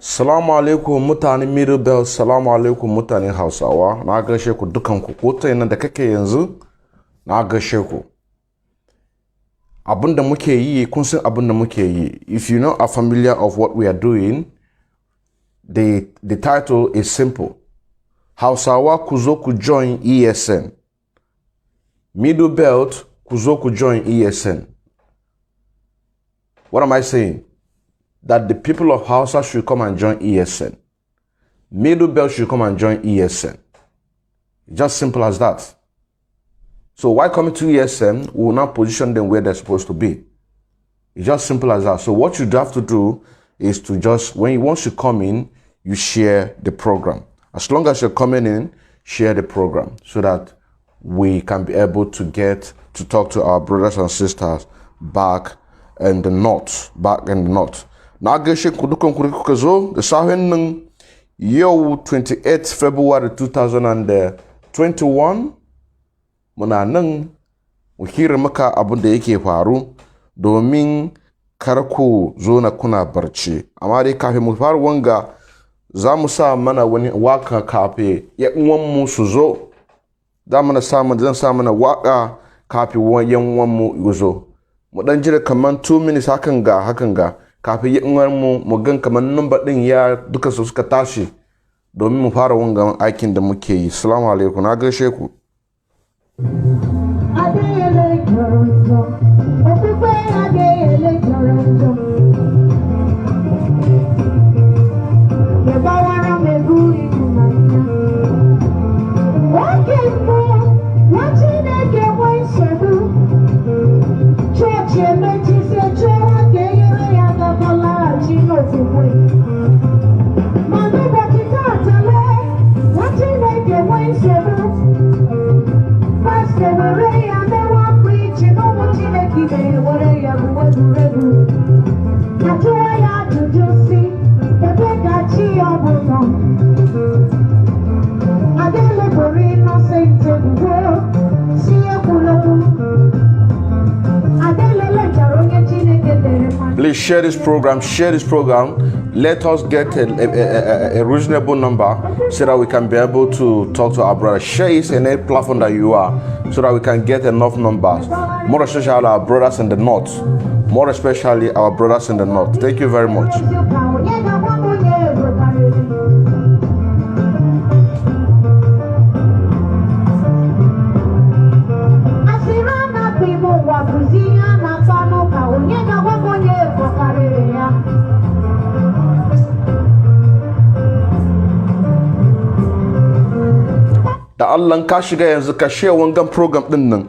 Salamu alaikum mutanen Middlebelt, salamu alaikum mutanen Hausawa, na gaishe ku dukanku ko ta yana da kake yanzu, na gaishe ku. Abunda muke yi, kun san abunda muke yi. If you know are familiar of what we are doing, the title is simple. Hausawa kuzo ku join ESN. Middlebelt kuzo ku join ESN. What am I saying? That the people of Hausa should come and join ESN. Middlebelt should come and join ESN. Just simple as that. So why coming to ESN? We will not position them where they're supposed to be. It's just simple as that. So what you have to do is to just, once you come in, you share the program. As long as you're coming in, share the program so that we can be able to get to talk to our brothers and sisters back in the north. Na gaishe ku dukan ku kuka zo da safen nan yau 28 February 2021 muna nan mu hira maka abin da yake faru domin kar ku zo na kuna barci. Amma dai kafin mu fara wanga za mu sa mana wani waka kafe ya uwan mu su zo. Zan sa mana waka kafin yan uwan mu zo. Mu dan jira kaman 2 minutes hakan ga kafin yin mu gan kamar number din ya duka su suka tashi domin mu fara wangan aikin da muke yi. Assalamu alaikum, na gaishe ku. Please share this program. Let us get a reasonable number so that we can be able to talk to our brothers. Share it in any platform that you are so that we can get enough numbers. More especially our brothers in the north. Thank you very much. Da Allah ka shiga yanzu ka share wangan program din nan.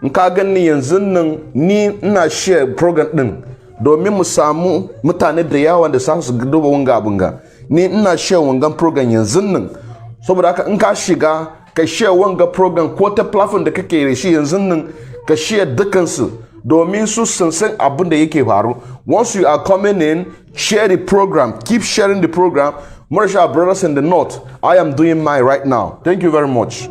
In ka gani yanzu nan ni ina share program din domin mu samu mutane da yawa da su duba wanga abunga. Ni ina share wangan program yanzu nan. Saboda haka in ka shiga ka share wanga program ko ta platform da kake da shi yanzu nan ka share dukansu domin su san abin da yake faru. Once you are coming in, share the program. Keep sharing the program. Marisha brothers in the north, I am doing mine right now. Thank you very much.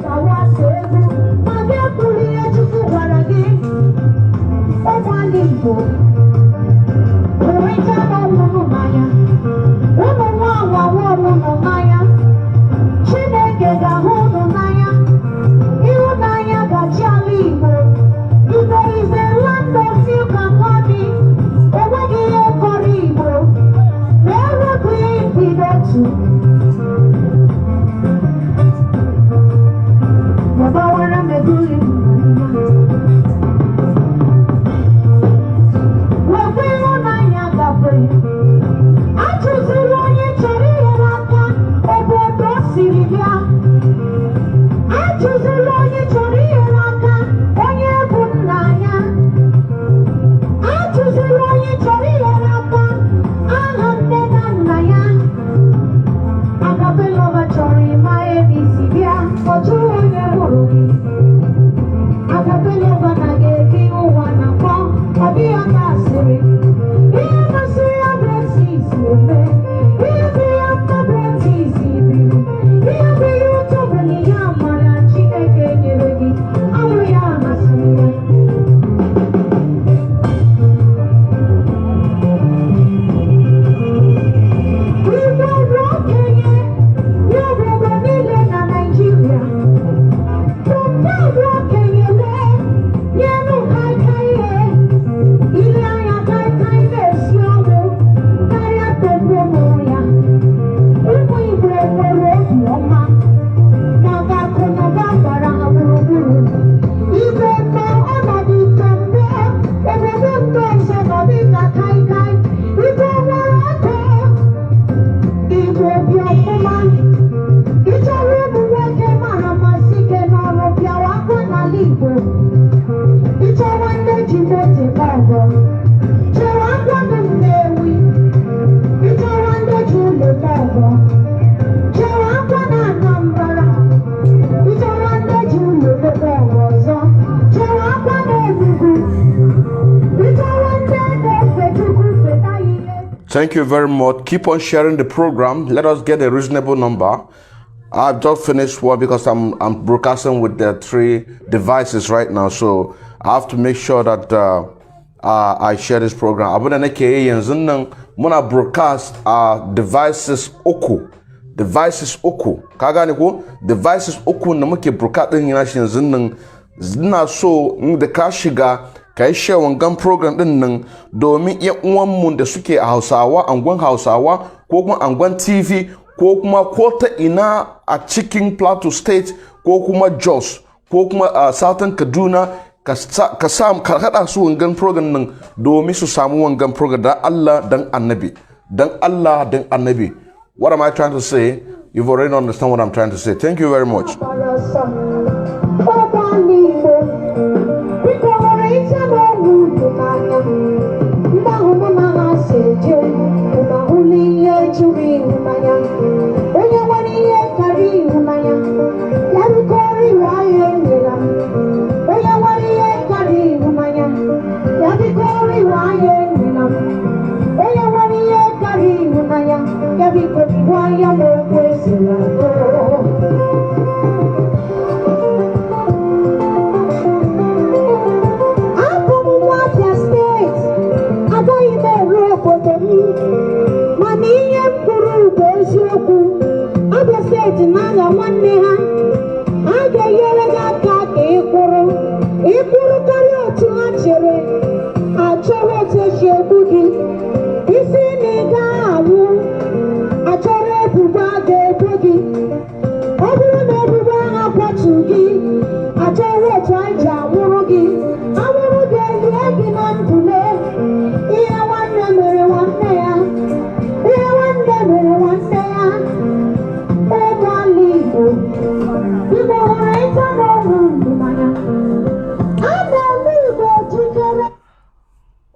Thank you very much. Keep on sharing the program. Let us get a reasonable number. I've just finished one because I'm broadcasting with the 3 devices right now, so I have to make sure that I share this program. Abuna neke yanzu nan muna broadcast devices uku. Devices uku. Ka gane ko? Devices uku na muke broadcast din yana shi yanzu nan. Ina so da ka shiga ka yi share wangan program din nan domin yan uwanmu da suke a Hausawa, angon Hausawa ko kuma angon TV ko kuma ko ta ina a cikin Plateau State ko kuma Jos ko kuma Southern Kaduna ka hada su wangan program nan domin su samu wangan program dan Allah dan Annabi. Dan Allah dan Annabi. What am I trying to say? You've already understand what I'm trying to say. Thank you very much.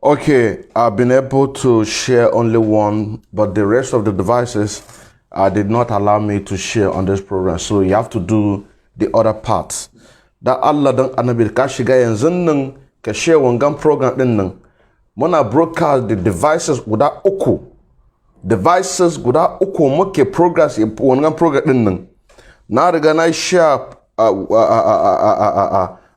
Okay, I've been able to share only one, but the rest of the devices did not allow me to share on this program. So you have to do the other parts. Da Allah dan Annabi ka shiga yanzu nan ka share wangan program din nan. Muna broadcast the devices guda uku. Devices guda uku muke progress wangan program din nan. Na riga na share a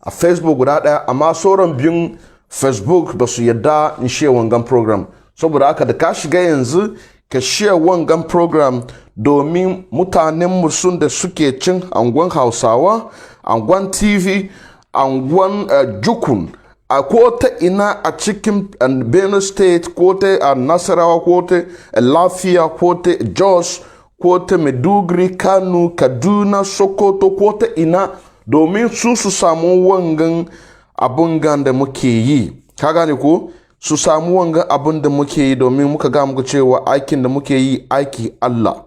Facebook guda daya amma sauran biyun Facebook ba su yadda in share wangan program. Saboda haka da ka shiga yanzu ka share wangan program domin mutanen musun da suke cin angon Hausawa, angon TV, angon Jukun, a ko ta ina a cikin Benue State, ko ta a Nasarawa, ko ta Lafiya, ko ta Jos, ko ta Maiduguri, Kano, Kaduna, Sokoto, ko ta ina domin su samu wangan abun da muke yi. Ka gane ko? Su samu wangan abun da muke yi domin muka ga muku cewa aikin da muke yi aiki Allah.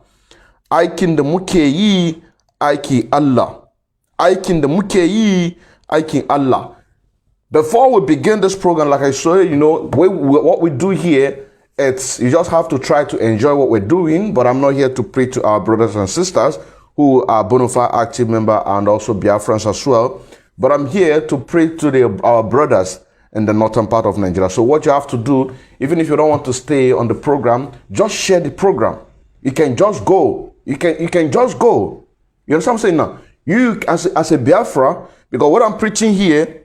Aikin da muke yi aiki Allah. Aikin da muke yi aikin Allah. Before we begin this program, like I said, you know, what we do here, it's you just have to try to enjoy what we're doing, but I'm not here to preach to our brothers and sisters who are bona fide active member and also Biafrans as well. But I'm here to preach to our brothers in the northern part of Nigeria. So what you have to do, even if you don't want to stay on the program, just share the program. You can just go. You can just go. You understand what I'm saying now? You as a Biafra, because what I'm preaching here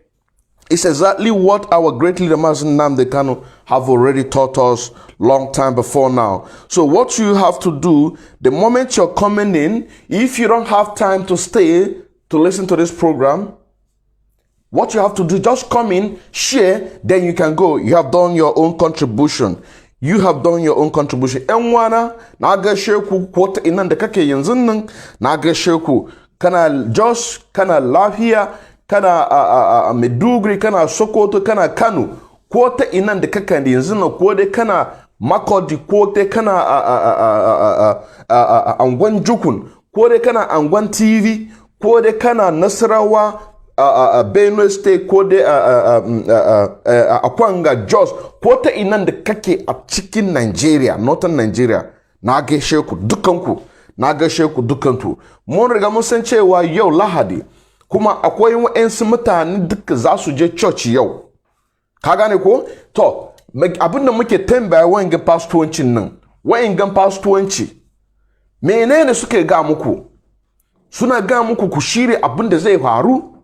is exactly what our great leader Mazen Nnamdi Kanu have already taught us long time before now. So what you have to do, the moment you're coming in, if you don't have time to stay to listen to this program, what you have to do, just come in, share, then you can go. You have done your own contribution. You have done your own contribution. Enwana na ga sheku kwata inan da kake yanzu nan na ga sheku kana Jos, kana Lafiya, kana Maiduguri, kana Sokoto, kana Kano, kwata inan da kake yanzu nan ko dai kana Makodi, ko dai kana angon Jukun, ko dai kana angon TV, ko dai kana Nasarawa, Benue State, ko dai Akwanga, Jos, ko ta inan da kake a cikin Nigeria, northern Nigeria, na gaishe ku dukanku, na gaishe ku dukanku. Mun riga mun san cewa yau Lahadi, kuma akwai wa'ansu mutane duka za su je church yau. Ka gane ko? To, abin da muke tambaya wa'in ga pastorancin nan, wa'in ga pastoranci menene suke ga muku? Suna ga muku ku shirye abin da zai faru,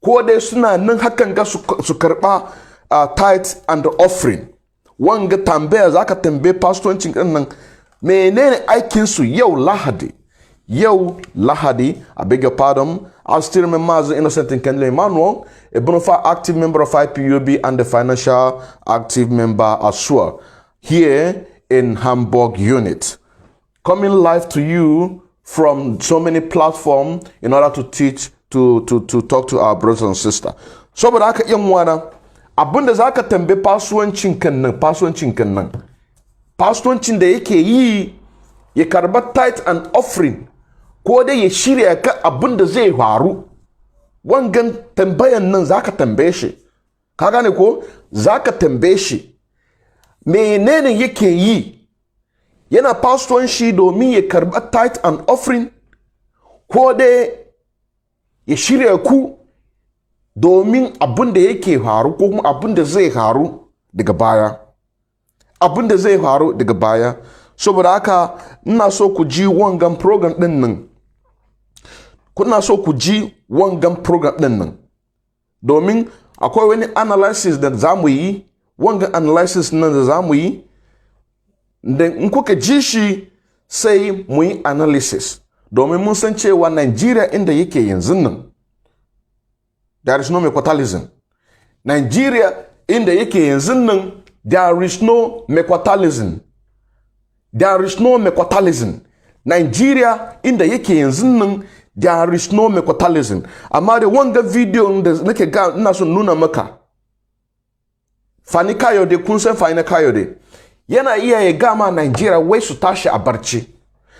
ko dai suna nan hakan ga su karba tithe and offering? Wanga tambaya zaka tambaye pastorancin din nan, menene aikin su yau Lahadi? I beg your pardon, I still remember as Innocent and Kendall Emmanuel, a bona fide active member of IPOB and the financial active member as well, here in Hamburg unit. Coming live to you from so many platforms in order to teach, to talk to our brothers and sisters. So, but aka yan wana, abunda zaka tambaye pasuwancin kan nan, pasuwancin da yake yi ya karba tithe and offering, ko dai ya shirya ka abin da zai faru. Wangan tambayan nan zaka tambaye shi, ka gane ko? Zaka tambaye shi menene yake yi, yana pastor shi domin ya karba tithe and offering, ko dai ya shirya ku domin abin da yake faru, ko kuma abin da zai faru daga baya. Saboda haka ina so ku ji wangan program din nan, kuna so ku ji wangan program din nan, domin akwai wani analysis da zamu yi, wangan analysis nan da zamu yi, da in kuka ji shi sai mu yi analysis, domin mun san cewa Nigeria inda yake yanzu nan, there is no mequatalism. Nigeria inda yake yanzu nan, there is no mequatalism. There is no mequatalism. Nigeria inda yake yanzu nan, there is no mequatalism. Amma da wanga video da nake ga ina so nuna maka, Fani Kayode, kun san Fani Kayode, yana iya ya gama Nigeria wai su tashi a barci.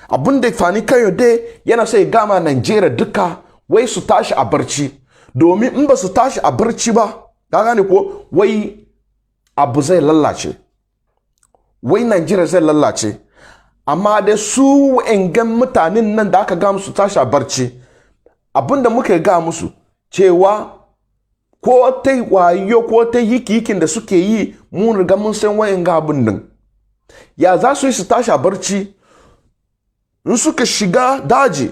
Abinda Fani Kayode yana sai ya gama Nigeria duka wai su tashi a barci, domin in ba su tashi a barci ba, ka gane ko, wai abu zai lallace, wai Nigeria zai lallace. Amma da su engan mutanen nan da aka ga musu tashi a barci, abinda muke ga musu cewa ko ta wayo ko ta yikin da suke yi, mun riga mun san wayan ga abin nan. Ya za su yi su tashi a barci? In suka shiga daji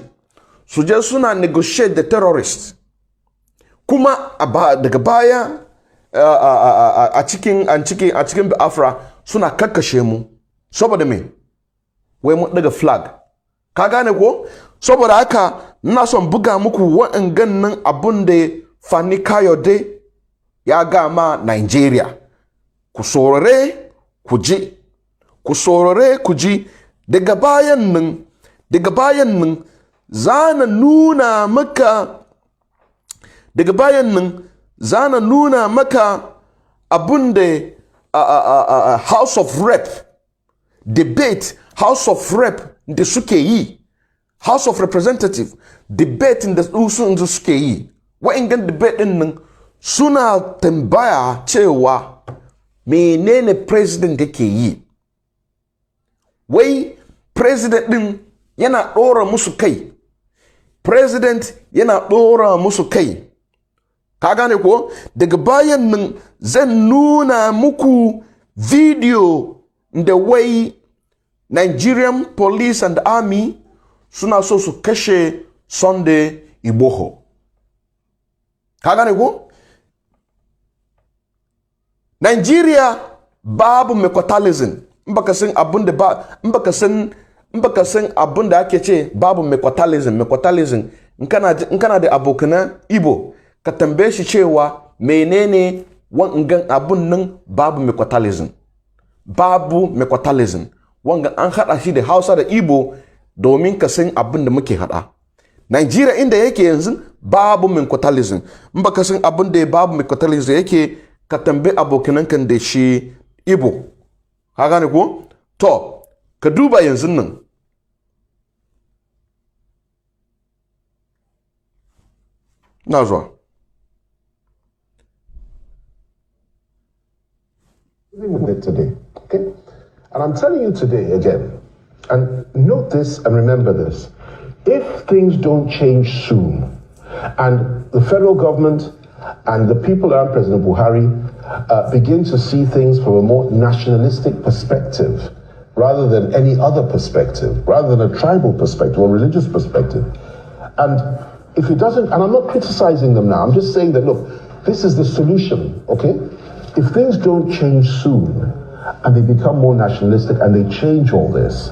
su je suna negotiate da terrorists, kuma daga baya a cikin Biafra suna kakkashe mu saboda me? Wai mun daga flag, ka gane ko? Saboda haka ina son buga muku wa'angan nan abun da Fani Kayode ya gama Nigeria. Ku saurare ku ji, daga bayan nan zana nuna maka abun da House of Rep debate, House of Rep da suke yi, House of Representative debate da suke yi. Wa'ingan debate din nan suna tambaya cewa menene president yake yi. Wai president din yana dora musu kai. Ka gane ko? Daga bayan nan zan nuna muku video da wai Nigerian police and army suna so su kashe Sunday Igboho. Ka gane ko? Nigeria babu mequatalism. Mbaka san abun da ake ce babu mequatalism. In kana da abokana Igbo, ka tambaye shi cewa menene wangan abun nan babu mequatalism. Wanga an hada shi da Hausa da Igbo domin ka san abin da muke hada. Nigeria inda yake yanzu babu mequatalism. In baka san abin da babu mequatalism yake, ka tambaye abokananka da shi Igbo. Ka gane ko? To, ka duba yanzu nan. Na zuwa. With it today, okay? And I'm telling you today again, and note this and remember this, if things don't change soon, and the federal government and the people around President Buhari begin to see things from a more nationalistic perspective rather than any other perspective, rather than a tribal perspective or religious perspective. And if it doesn't, and I'm not criticizing them now, I'm just saying that, look, this is the solution, okay? If things don't change soon, and they become more nationalistic and they change all this,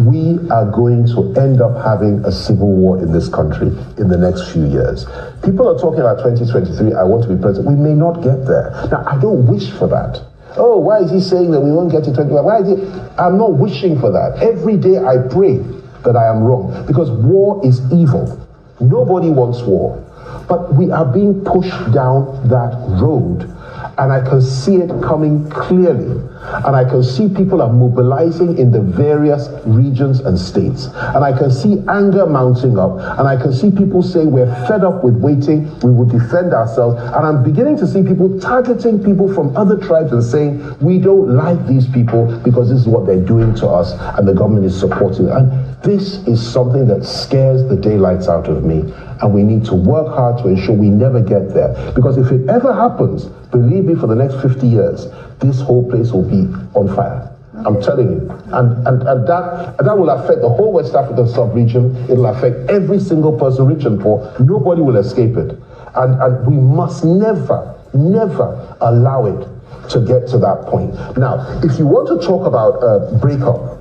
we are going to end up having a civil war in this country in the next few years. People are talking about 2023, I want to be president. We may not get there. Now, I don't wish for that. Oh, why is he saying that we won't get to 2023? Why is he? I'm not wishing for that. Every day I pray that I am wrong, because war is evil. Nobody wants war. But we are being pushed down that road, and I can see it coming clearly. And I can see people are mobilizing in the various regions and states. And I can see anger mounting up. And I can see people saying, we're fed up with waiting, we will defend ourselves. And I'm beginning to see people targeting people from other tribes and saying, we don't like these people because this is what they're doing to us and the government is supporting it. And this is something that scares the daylights out of me. And we need to work hard to ensure we never get there. Because if it ever happens, believe me, for the next 50 years, this whole place will be on fire. I'm telling you. And that will affect the whole West African sub-region. It'll affect every single person, rich and poor. Nobody will escape it. And we must never, never allow it to get to that point. Now, if you want to talk about a breakup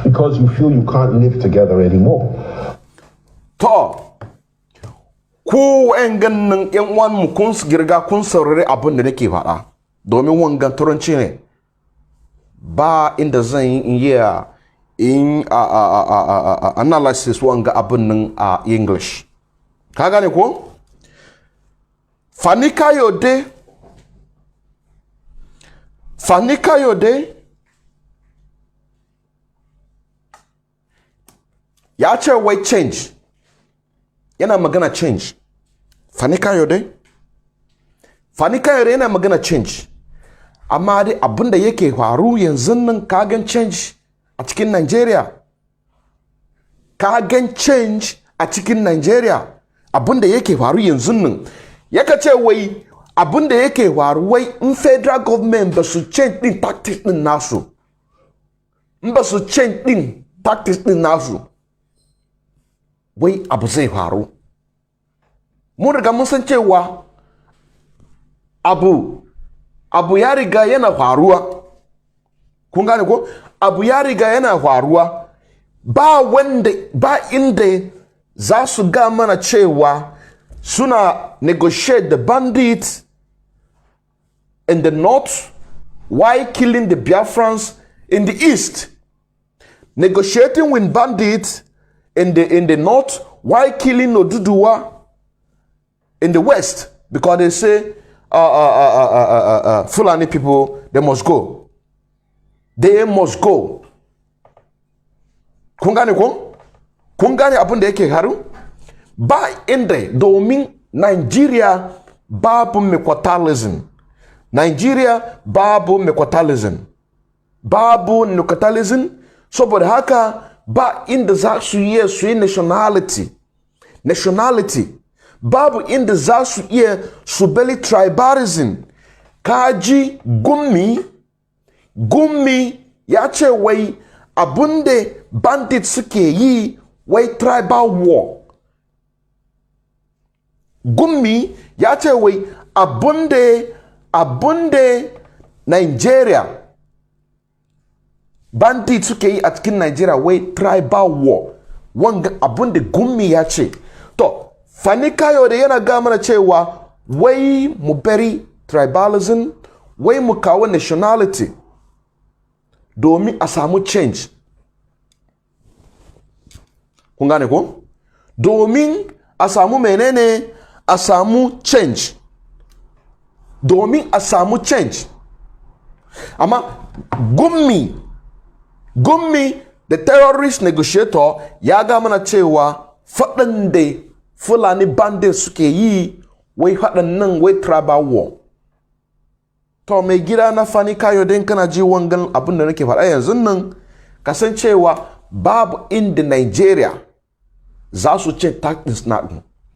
because you feel you can't live together anymore. Ko engan nan yan wan mu kun girga kun saurare abin da nake faɗa domin wangan turanci ne ba inda zan yi in analysis wanga abin nan a English ka gane ko Fanika Yode ya ce wai change yana magana change Fanika Yode yana magana change amma dai abinda yake faru yanzu nan kagan change a cikin Nigeria abinda yake faru yanzu nan yaka ce wai abinda yake faru wai in federal government ba su change din tactics din nasu wai abu zai faru mun riga mun san cewa abu ya riga yana faruwa kun gane ko abu ya riga yana faruwa ba inda za su ga mana cewa suna negotiate the bandits in the north while killing the Biafrans in the east, negotiating with bandits in the north while killing Oduduwa in the west, because they say Fulani people, they must go. Kungani abin da yake haru ba inda domin Nigeria babu mekwatalism. Saboda haka ba inda za su yi nationality babu inda za su iya su beli tribalism. Kaji gummi ya ce wai abunde bandit suke yi wai tribal war. Gummi ya ce wai abunde Nigeria bandit suke yi a cikin Nigeria wai tribal war. Wanga abunde gummi ya ce. To Fanika Yode yana ga mana cewa wai mu bari tribalism, wai mu kawo nationality domin a samu change. Kun gane ko? Domin a samu menene? A samu change. Domin a samu change. Amma Gummi the terrorist negotiator ya ga mana cewa faɗin da Fulani bandits suke yi wai faɗin nan wai tribal war. To mai gida na Fanika Yode kana ji wangan abin da nake faɗa yanzu nan kasancewa babu inda Nigeria za su ce tactics na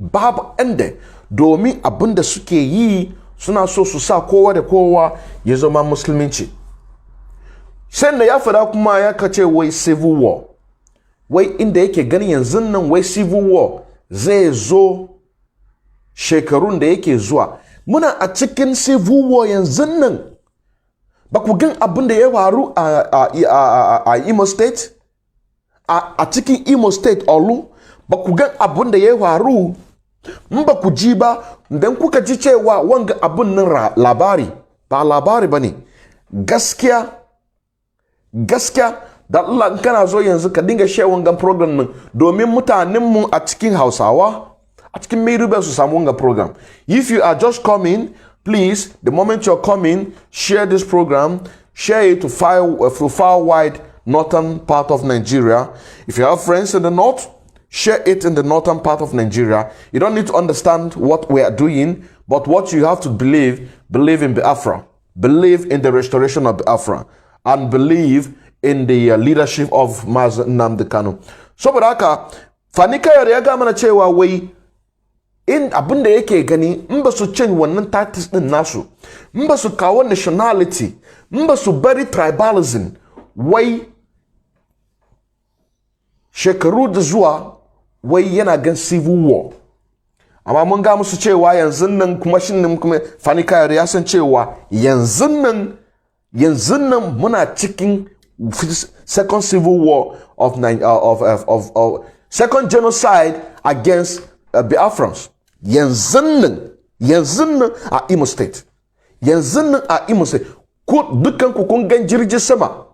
babu inda domin abin da suke yi suna so su sa kowa da kowa ya zama musulminci. Sai da ya fada kuma ya kace wai civil war, wai inda yake gani yanzu nan wai civil war zai zo shekarun da yake zuwa. Muna a cikin civil war yanzu nan. Ba ku gan abin da ya faru a Imo State? A cikin Imo State Olu, ba ku gan abin da ya faru? In ba ku ji ba, dan kuka ji cewa wanga abin nan labari, ba labari ba ne. Gaskiya, da Allah in kana zo yanzu ka dinga share wangan program nan domin mutanenmu a cikin Hausawa, a cikin Maiduguri su samu wangan program. If you are just coming, please, the moment you're coming, share this program, share it to far wide northern part of Nigeria. If you have friends in the north, share it in the northern part of Nigeria. You don't need to understand what we are doing, but what you have to believe in Biafra, believe in the restoration of Biafra, and believe in the leadership of Mazi Nnamdi Kanu. Saboda haka, Fanika ya ga mana cewa wai in abin da yake gani in ba su change wannan tactics din nasu, in ba su kawo nationality, in ba su bari tribalism, wai shekaru da zuwa wai yana gan civil war. Amma mun ga musu cewa yanzu nan kuma shin nan kuma Fanika ya san cewa yanzu nan muna cikin second civil war of second genocide against Biafrans. Yanzu nan a Imo State. Yanzu nan a Imo State. Ku dukkan ku kun gan jirgin sama.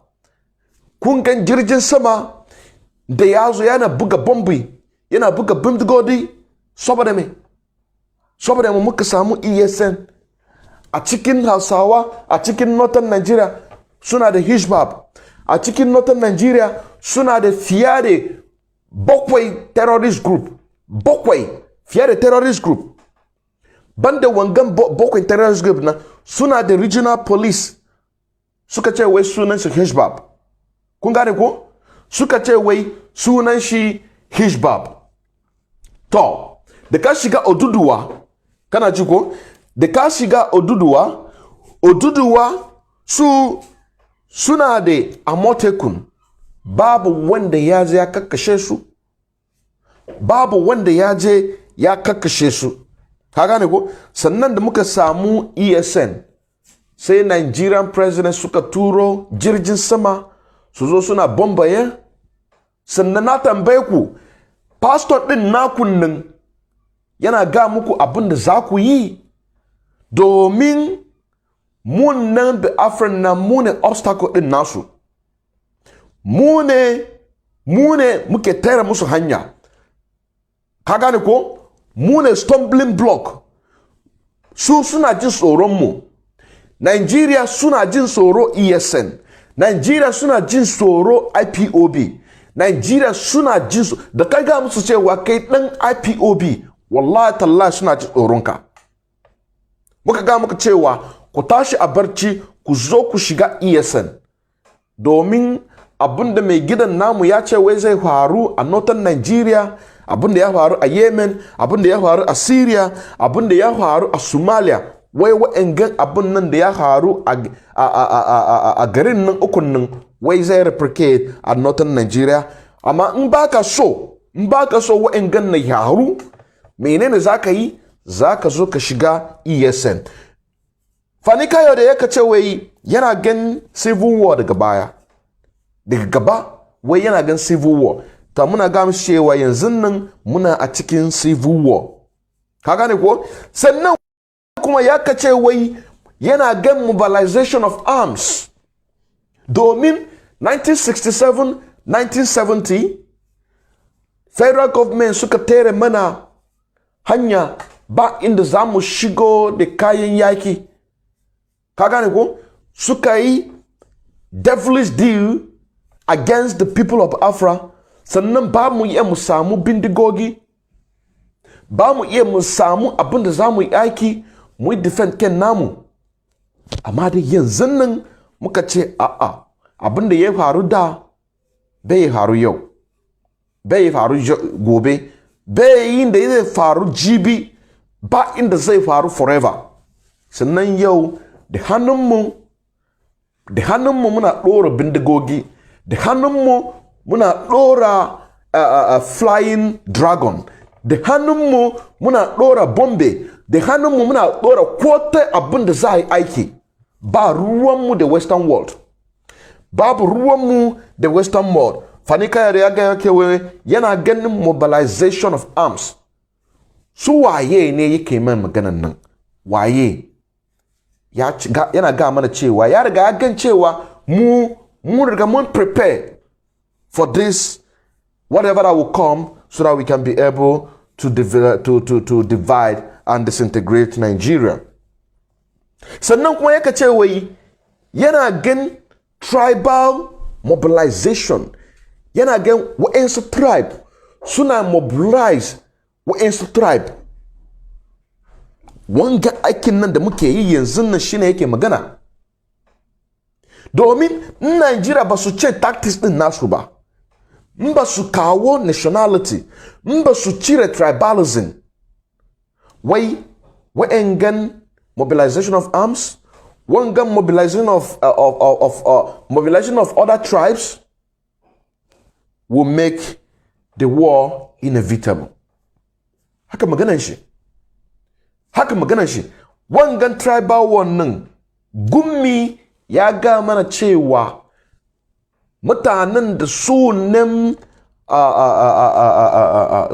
Kun gan jirgin sama da yazo yana buga bombi, yana buga bindigodi saboda me? Saboda mu muka samu ESN a cikin Hausawa, a cikin Northern Nigeria suna da Hijbab. A cikin Northern Nigeria suna da fiye da bakwai terrorist group. Bakwai fiye da terrorist group. Banda wangan bakwai terrorist group na suna da regional police. Suka ce wai sunan shi Hijbab. Kun gane ko? Suka ce wai sunan shi Hijbab. To, da ka shiga Oduduwa, kana ji ko? Da ka shiga Oduduwa suna da Amotekun. Babu wanda ya je ya kakkashe su. Babu wanda ya je ya kakkashe su. Ka gane ko? Sannan da muka samu ESN, sai Nigerian president suka turo jirgin sama su zo suna bombaye. Sannan na tambaye ku, pastor din nakun nan yana ga muku abin da za ku yi domin mun nan da Afran na mu ne obstacle din nasu. Mu ne muke tare musu hanya. Ka gane ko? Mu ne stumbling block. Su suna jin tsoron mu. Nigeria suna jin tsoro ESN. Nigeria suna jin tsoro IPOB. Nigeria suna jin tsoro. Da kai ga musu cewa kai dan IPOB, wallahi tallahi suna jin tsoronka. Muka ga muka cewa ku tashi a barci ku zo ku shiga ESN. Domin abinda mai gidan namu ya ce wai zai faru a Northern Nigeria, abinda ya faru a Yemen, abinda ya faru a Syria, abinda ya faru a Somalia, wai wa'angan abin nan da ya faru a garin nan ukun nan wai zai replicate a Northern Nigeria. Amma in baka so wa'angan na yaru, menene zaka yi? Zaka zo ka shiga ESN. Fanika yau da yaka ce wai yana gan civil war daga baya. Daga gaba wai yana gan civil war. Ta muna ga mu cewa yanzu nan muna a cikin civil war. Ka gane ko? Sannan kuma yaka ce wai yana gan mobilization of arms. Domin 1967, 1970 federal government suka tere mana hanya ba inda za mu shigo da kayan yaki. Ka gane ko? Suka yi devilish deal against the people of Afra. Sannan ba mu iya mu samu bindigogi, ba mu iya mu samu abin da za mu yi aiki mu yi defend ken namu. Amma da yanzu nan muka ce a'a, abin da ya faru da bai faru yau, bai faru gobe, bai yin da zai faru jibi, ba inda zai faru forever. sannan yau da hannunmu muna ɗora bindigogi, da hannunmu muna ɗora flying dragon, da hannunmu muna ɗora bombe, da hannunmu muna ɗora kotai abin da za a yi aiki. Ba ruwanmu da western world, babu ruwanmu da western world. Fani Kayode ya ga kewe yana ganin mobilization of arms. Su waye ne yake mai maganan nan? Waye? Yana ga mana cewa ya riga ya gan cewa mun riga mun prepare for this, whatever that will come, so that we can be able to divide and disintegrate Nigeria. Sannan kuma yaka ce wai yana gan tribal mobilization, yana gan wa'ensu tribe suna mobilize wa'ensu tribe. Wanga aikin nan da muke yi yanzu nan shine yake magana. Domin Nigeria ba su ce tactics din nasu ba, ba su kawo nationality, ba su cire tribalism. Wa'engan mobilization of arms, wangan mobilization of other tribes will make the war inevitable. Haka maganan shi. Wangan tribal war nan gummi ya ga mana cewa mutanen da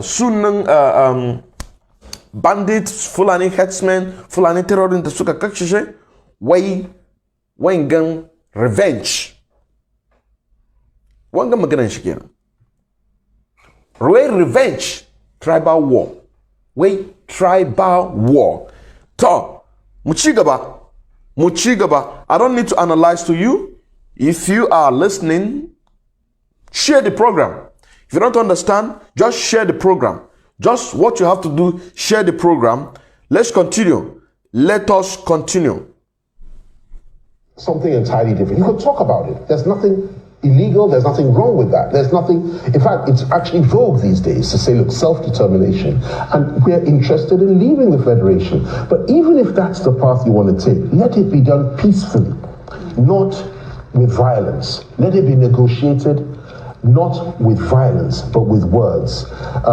sunan bandits, Fulani herdsmen, Fulani terrorists da suka kashe shi, wangan revenge. Wangan maganan shi kenan. Revenge, tribal war. Tribal war. To, mu ci gaba. I don't need to analyze to you. If you are listening, share the program. If you don't understand, just share the program. Just what you have to do, share the program. Let's continue. Let us continue. Something entirely different. You could talk about it. There's nothing illegal. There's nothing wrong with that. There's nothing. In fact, it's actually vogue these days to say, look, self-determination. And we're interested in leaving the Federation. But even if that's the path you want to take, let it be done peacefully, not with violence. Let it be negotiated, not with violence, but with words.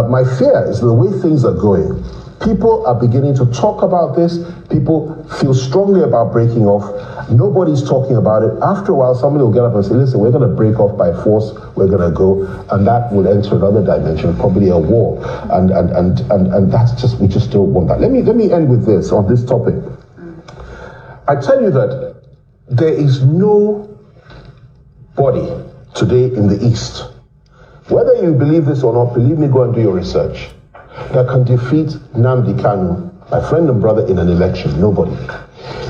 My fear is the way things are going. People are beginning to talk about this. People feel strongly about breaking off. Nobody's talking about it. After a while, somebody will get up and say, listen, we're going to break off by force. We're going to go. And that will enter another dimension, probably a war. And that's just, we just don't want that. Let me end with this on this topic. I tell you that there is no body today in the East, whether you believe this or not, believe me, go and do your research, that can defeat Nnamdi Kanu, my friend and brother, in an election. Nobody.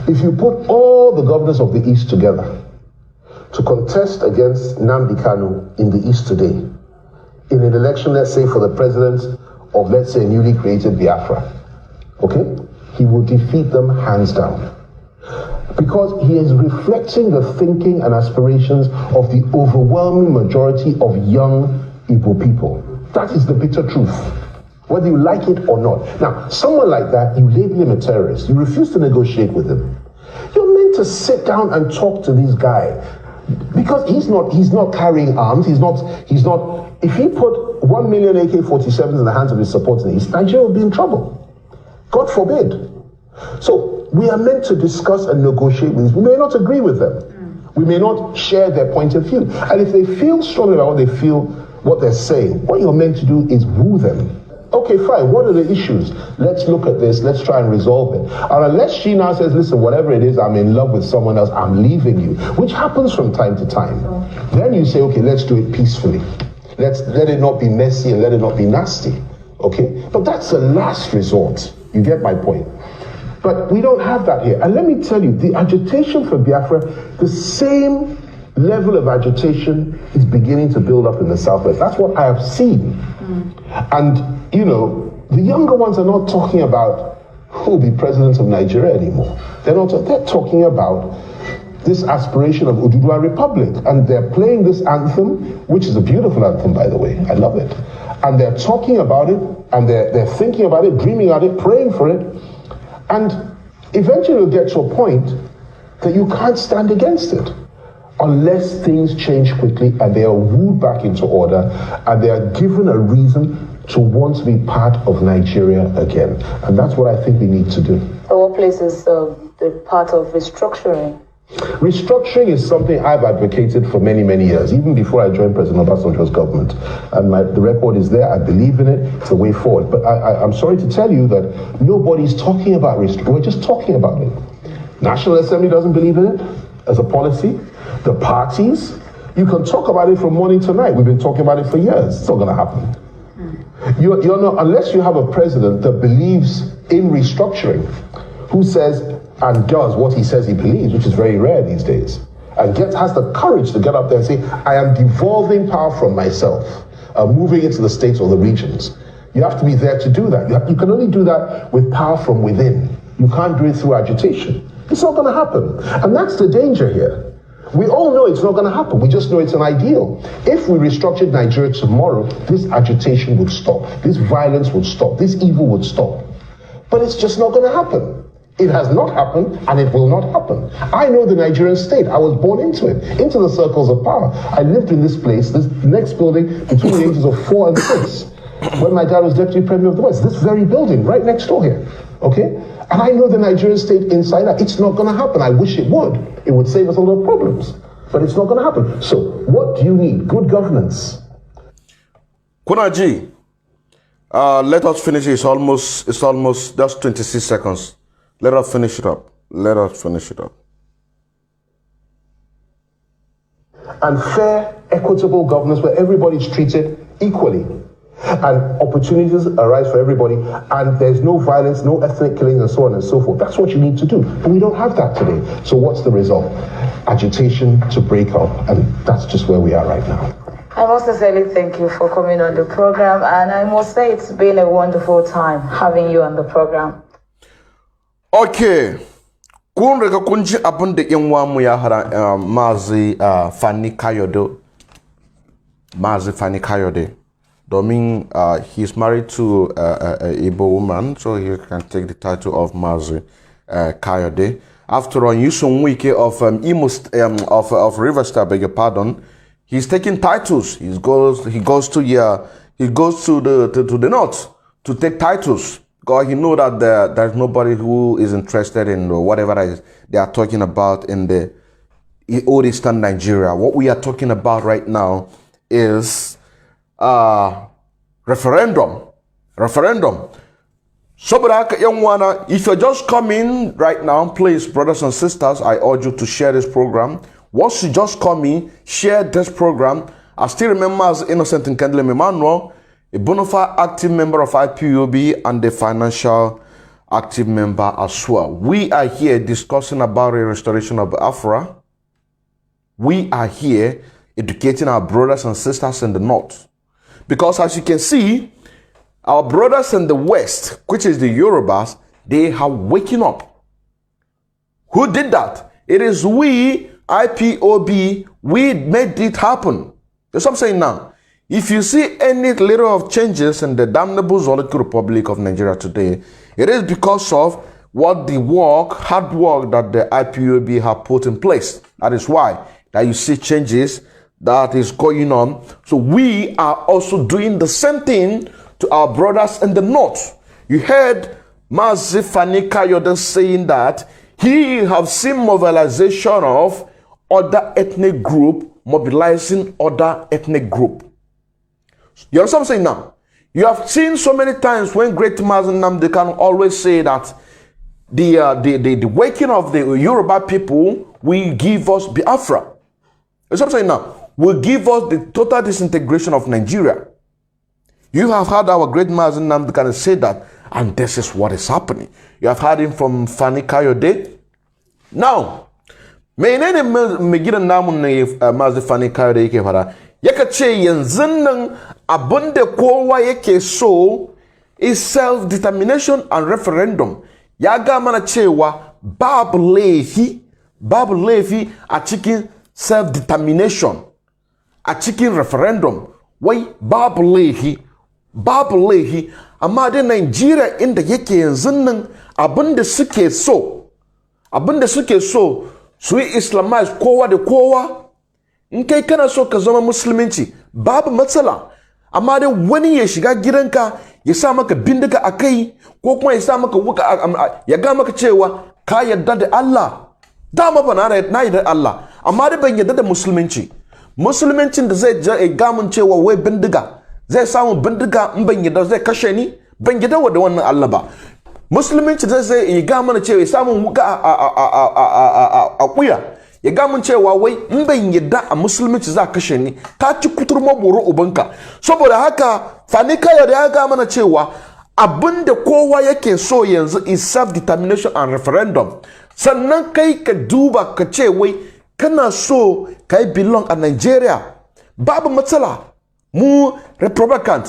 If you put all the governors of the East together to contest against Nnamdi Kanu in the East today, in an election, let's say, for the president of, let's say, a newly created Biafra, okay, he will defeat them hands down. Because he is reflecting the thinking and aspirations of the overwhelming majority of young Igbo people. That is the bitter truth, whether you like it or not. Now, someone like that, you label him a terrorist. You refuse to negotiate with him. You're meant to sit down and talk to this guy, because he's not carrying arms. He's not. If he put 1 million AK-47s in the hands of his supporters, Nigeria will be in trouble. God forbid. So we are meant to discuss and negotiate with these. We may not agree with them. We may not share their point of view. And if they feel strongly about what they feel, what they're saying, what you're meant to do is woo them. Okay, fine. What are the issues? Let's look at this. Let's try and resolve it. And unless she now says, listen, whatever it is, I'm in love with someone else, I'm leaving you, which happens from time to time. Then you say, okay, let's do it peacefully. Let it not be messy and let it not be nasty. Okay? But that's the last resort. You get my point. But we don't have that here. And let me tell you, the agitation for Biafra, the same level of agitation is beginning to build up in the Southwest. That's what I have seen. And, you know, the younger ones are not talking about who will be president of Nigeria anymore. They're talking about this aspiration of Ududua Republic. And they're playing this anthem, which is a beautiful anthem, by the way. I love it. And they're talking about it, and they're thinking about it, dreaming about it, praying for it. And eventually you'll get to a point that you can't stand against it unless things change quickly and they are wooed back into order and they are given a reason to want to be part of Nigeria again. And that's what I think we need to do. So what place is the part of restructuring? Restructuring is something I've advocated for many, many years, even before I joined President Obasanjo's government. And the record is there. I believe in it. It's the way forward. But I'm sorry to tell you that nobody's talking about restructuring. We're just talking about it. National Assembly doesn't believe in it as a policy. The parties, you can talk about it from morning to night. We've been talking about it for years. It's not going to happen. You're not, unless you have a president that believes in restructuring, who says and does what he says he believes, which is very rare these days, and has the courage to get up there and say, I am devolving power from myself, moving it to the states or the regions. You have to be there to do that. You can only do that with power from within. You can't do it through agitation. It's not going to happen. And that's the danger here. We all know it's not going to happen. We just know it's an ideal. If we restructured Nigeria tomorrow, this agitation would stop. This violence would stop. This evil would stop. But it's just not going to happen. It has not happened, and it will not happen. I know the Nigerian state. I was born into it, into the circles of power. I lived in this place, this next building, between the ages of 4 and 6, when my dad was Deputy Premier of the West. This very building, right next door here. Okay? And I know the Nigerian state inside out. It's not going to happen. I wish it would. It would save us a lot of problems. But it's not going to happen. So, what do you need? Good governance. Kunaji, let us finish. It's almost just 26 seconds. Let us finish it up. Let us finish it up. And fair, equitable governance where everybody's treated equally. And opportunities arise for everybody, and there's no violence, no ethnic killings, and so on and so forth. That's what you need to do. But we don't have that today. So what's the result? Agitation to break up, and that's just where we are right now. I must sincerely thank you for coming on the program, and I must say it's been a wonderful time having you on the program. Okay. Kun reka kunji abun da yan wamu ya hara Mazi Fani Kayode. Mazi Fani Kayode. Domin he's married to a Igbo woman, so he can take the title of Mazi Kayode. After all, Yusuf Wike of River State, beg your pardon, he's taking titles. He goes to the north to take titles. Because he know that there's nobody who is interested in whatever they are talking about in the old Eastern Nigeria. What we are talking about right now is referendum. So, if you're just coming right now, please, brothers and sisters, I urge you to share this program. Once you just come in, share this program. I still remember as Innocent and Kendall Emmanuel, a bona fide active member of IPOB and a financial active member as well. We are here discussing about the restoration of Afra. We are here educating our brothers and sisters in the north. Because as you can see, our brothers in the west, which is the Yorubas, they are waking up. Who did that? It is we, IPOB, we made it happen. That's what I'm saying now. If you see any little of changes in the damnable Zoloku Republic of Nigeria today, it is because of what the hard work that the IPOB have put in place. That is why that you see changes that is going on. So we are also doing the same thing to our brothers in the north. You heard Mazi Fani Kayode saying that he have seen mobilization of other ethnic group mobilizing other ethnic group. You understand what I'm saying now? You have seen so many times when great Mazi Nnamdi can always say that the waking of the Yoruba people will give us Biafra. That's what I'm saying now. Will give us the total disintegration of Nigeria. You have heard our great Mazi Nnamdi can say that, and this is what is happening. You have heard him from Fani Kayode. Now, menene megida namu ne Mazi Fani Kayode yake fara? Yaka ce yanzu nan abinda kowa yake so is self-determination and referendum. Ya ga mana cewa babu laifi a cikin self-determination, a cikin referendum. Wai babu laifi, amma da Nigeria inda yake yanzu nan abinda suke so abinda suke so su yi islamize kowa da kowa. In kai kana so ka zama musulunci babu matsala, amma dai wani ya shiga gidanka ya sa maka bindiga a kai ko kuma ya sa maka wuka ya ga maka cewa ka yarda da Allah. Dama ba na yarda da Allah, amma dai ban yarda da musulunci. Musuluncin da zai ga mun cewa wai bindiga zai samu bindiga in ban yarda zai kashe ni, ban yarda da wannan Allah ba. Musulunci zai ga mana cewa ya samu wuka a kuya ya ga mun cewa wai in ban yarda a musulunci za kashe ni, ka ci kuturma boro ubanka. Saboda haka Fani Kayode ya ga mana cewa abinda kowa yake so yanzu is self determination and referendum. Sannan kai ka duba ka ce wai kana so ka yi belong a Nigeria, babu matsala. Mu Republican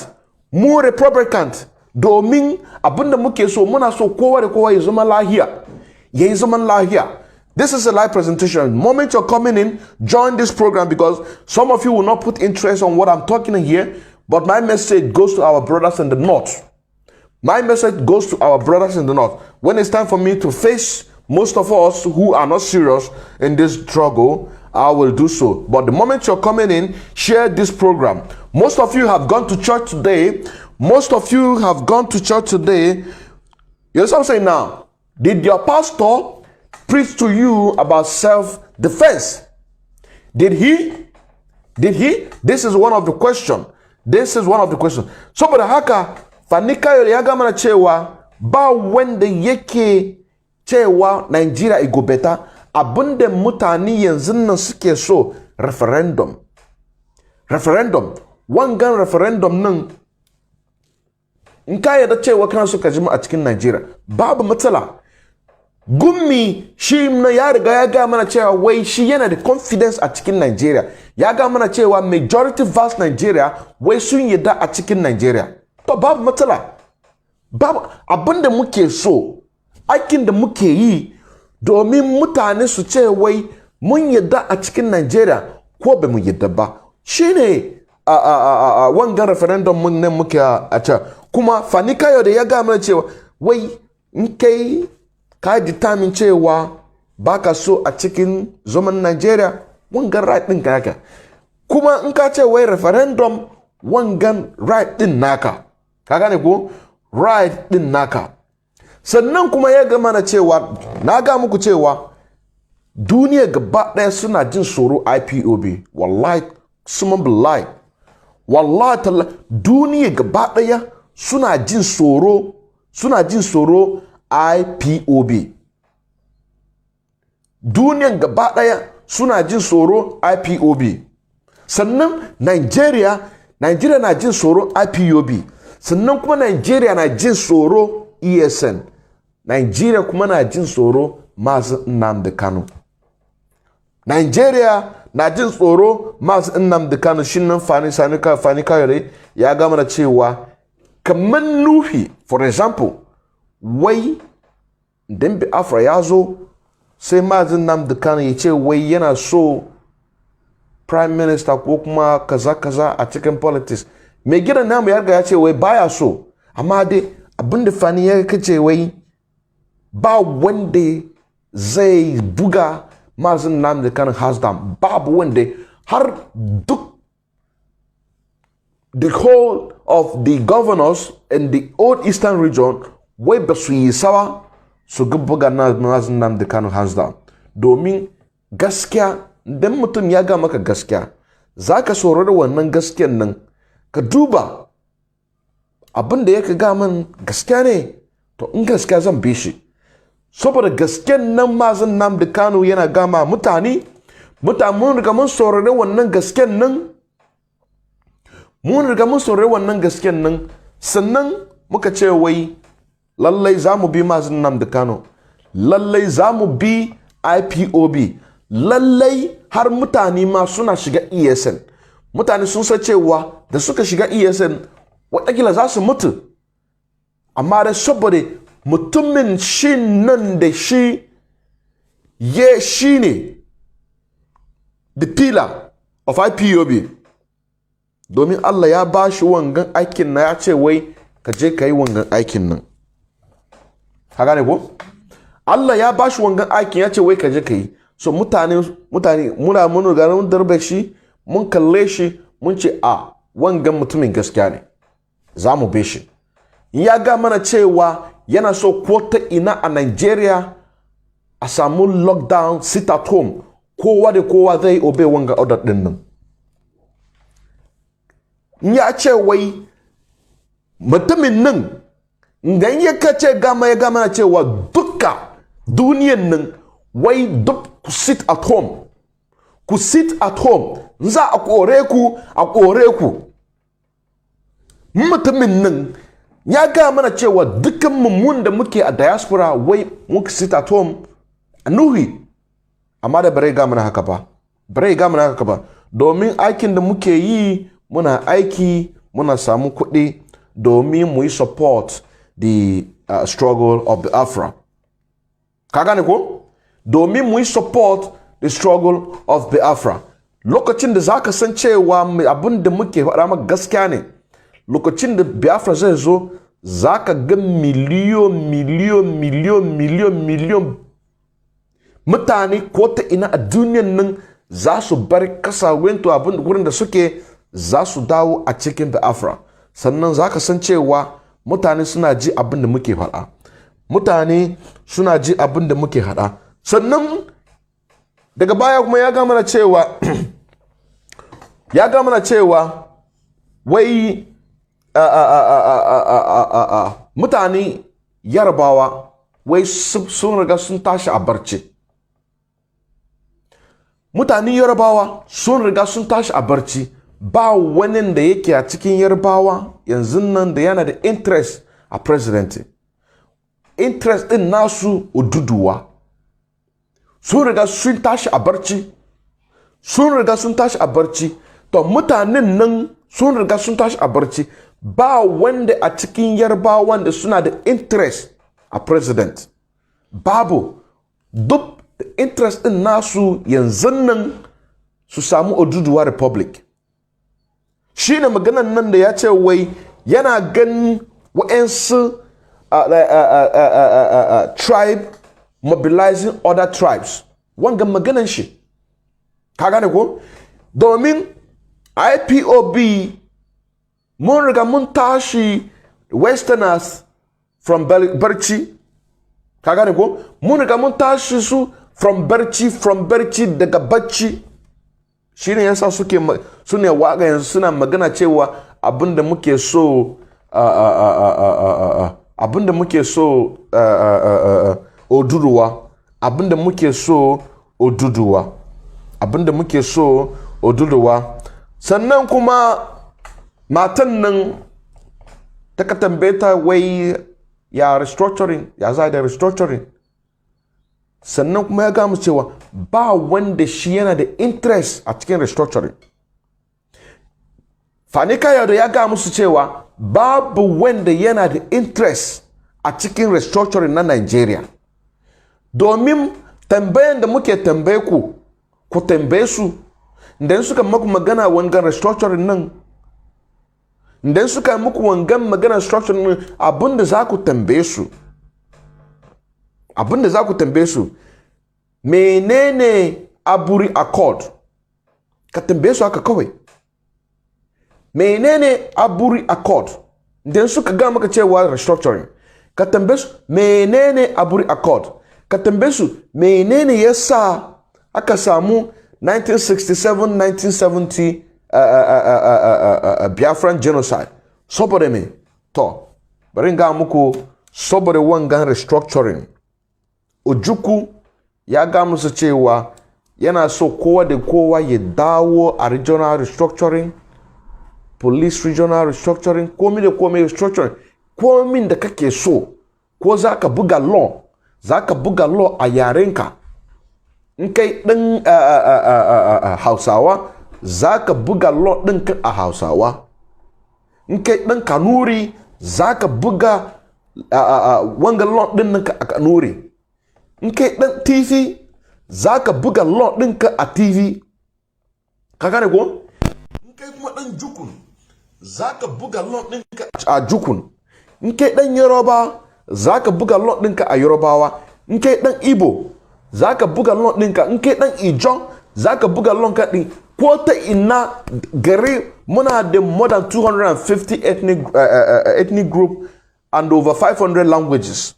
domin abinda muke so, muna so kowa da kowa ya zama lahiya, ya yi zaman lahiya. This is a live presentation. The moment you're coming in, join this program, because some of you will not put interest on what I'm talking here, but my message goes to our brothers in the north. My message goes to our brothers in the north. When it's time for me to face most of us who are not serious in this struggle, I will do so. But the moment you're coming in, share this program. Most of you have gone to church today. Most of you have gone to church today. You know what I'm saying now? Did your pastor preach to you about self-defense? Did he? This is one of the questions. Saboda haka Fani Kayode ya gama cewa ba wanda yake cewa Nigeria igo better. Abinda mutane yanzu nan suke so referendum. Wangan referendum nan in ka yarda cewa kana so ka jima a cikin Nigeria, babu matsala. Gummi shi na ya riga ya ga mana cewa wai shi yana da confidence a cikin Nigeria. Ya ga mana cewa majority vast Nigeria wai sun yadda a cikin Nigeria. To babu matsala. Babu abinda muke so, aikin da muke yi domin mutane su ce wai mun yadda a cikin Nigeria ko ba mu yadda ba. Shine wangan referendum mun ne muke a ce. Kuma Fani Kayode ya ga mana cewa wai in kai ka determine cewa baka so a cikin zaman Nigeria, wangan right din ka. Kuma in ka ce wai referendum, wangan right din naka. Ka gane ko? Right din naka. Sannan kuma ya ga mana cewa, na ga muku cewa duniya gaba daya suna jin tsoro IPOB. Wallahi suman billahi. Wallahi talla duniya gaba daya suna jin tsoro IPOB. Duniyan gaba daya suna jin tsoro IPOB. Sannan Nigeria na jin tsoro IPOB. Sannan kuma Nigeria na jin tsoro ESN. Nigeria kuma na jin tsoro Mazi Nnamdi Kanu. Nigeria na jin tsoro Mazi Nnamdi Kanu. Shin Fani Kayode ya gama da cewa kamar Nuhi, for example, wai dan Biafra ya zo sai Mazi Nnamdi Kanu ya ce wai yana so prime minister ko kuma kaza a cikin politics. Mai gidan namu ya riga ya ce wai baya so, amma dai abinda Fani ya kace wai ba wanda zai buga Mazi Nnamdi Kanu hands down. Babu wanda har duk the whole of the governors in the old eastern region wai ba su yi sawa su buga Mazi Nnamdi Kanu hands down. Domin gaskiya, dan mutum ya ga maka gaskiya, za ka saurari wannan gaskiyan nan, ka duba abin da yake ga man gaskiya ne, to in gaskiya zan bi shi. Saboda gaskiyan nan Mazi Nnamdi Kanu yana gama mutane mun riga mun saurari wannan gaskiyan nan, sannan muka ce wai lallai za mu bi Mazi Nnamdi Kanu, lallai za mu bi IPOB, lallai har mutane ma suna shiga ESN. Mutane sun san cewa da suka shiga ESN watakila za su mutu, amma da saboda mutumin shi nan da shi ne the pillar of IPOB, domin Allah ya ba shi wangan aikin na, ya ce wai ka je ka yi wangan aikin nan. Ka gane ko? Allah ya bashi wangan aikin ya ce wai ka je ka yi. So mutane mun ga mun darbe shi, mun kalle shi, mun ce a wangan mutumin gaskiya ne, za mu be shi. Ya ga mana cewa yana so ko ta ina a Nigeria a samu lockdown, sit at home, kowa da kowa zai obey wanga order din nan. Ya ce wai mutumin nan idan ya kace ya gama cewa duka duniyan nan wai duk ku sit at home, ku sit at home, za a kore ku. Mutumin nan ya ga mana cewa dukkan mun da muke a diaspora wai muka sit at home a nuhi, amma da bare ga mana haka ba, domin aikin da muke yi muna aiki, muna samu kuɗi domin mu yi support the struggle of the Biafra. Ka gane ko? Domin mu yi support the struggle of the Biafra. Lokacin da zaka san cewa abin da muke faɗa maka gaskiya ne, lokacin da Biafra zai zo, zaka ga miliyon mutane ko ta ina a duniyan nan za su bar kasa wento abin wurin da suke, za su dawo a cikin Biafra. Sannan zaka san cewa mutane suna ji abin da muke faɗa. Mutane suna ji abin da muke haɗa. Sannan daga baya kuma ya ga mana cewa wai mutane Yarbawa wai sun riga sun tashi a barci. Mutane Yarbawa sun riga sun tashi a barci. Ba wani da yake a cikin Yarbawa yanzu nan da yana da interest a president. Interest din nasu Oduduwa. Sun riga sun tashi a barci. To mutanen nan sun riga sun tashi a barci. Ba wanda a cikin Yarbawan da suna da interest a president. Babu. Duk interest din nasu yanzu nan su samu Oduduwa Republic. Shi ne maganan nan da ya ce wai yana ganin wa'ansu tribe mobilizing other tribes. Wanga maganan shi. Ka gane ko? Domin IPOB mun riga mun tashi westerners from Barci. Ka gane ko? Mun riga mun tashi su from Barci daga Barci. Shi ne yasa sune waga yanzu suna magana cewa abinda muke so Oduduwa, abinda muke so Oduduwa. Sannan kuma matan nan ta ka tambaye ta wai ya restructuring, ya za da restructuring. Sannan kuma ya gamu cewa ba wanda shi yana da interest a cikin restructuring. Fani Kayode ya ga musu cewa babu wanda yana da interest a cikin restructuring na Nigeria. Domin tambayan da muke tambaye ku tambaye su, idan suka maku magana wangan restructuring nan, idan suka muku wangan magana restructuring nan, abinda za ku tambaye su, menene Aburi Accord? Ka tambaye su haka kawai. Menene Aburi Accord? Idan suka ga maka cewa restructuring, ka tambaye su menene Aburi Accord? Ka tambaye su menene yasa aka samu 1967-1970 Biafran genocide? Saboda me? To, bari ga muku saboda wangan restructuring. Ojukwu ya ga musu cewa yana so kowa da kowa ya dawo a regional restructuring, police regional restructuring, komi da komi restructuring, komin da kake so, ko za ka buga law a yarenka. In kai ɗin Hausawa, za ka buga law ɗinka a Hausawa. In kai ɗin Kanuri, za ka buga wanga law ɗinka a Kanuri. In kai ɗan TV, za ka buga law ɗinka a TV. Ka gane ko? In kai kuma ɗan Jukun, za ka buga law ɗinka a Jukun. In kai ɗan Yoruba, za ka buga law ɗinka a Yorubawa. in kai dan Igbo zaka buga loan ɗinka, in kai dan Ijaw zaka buga loan ka ɗin. Ko ta ina gari muna da more than 250 ethnic group and over 500 languages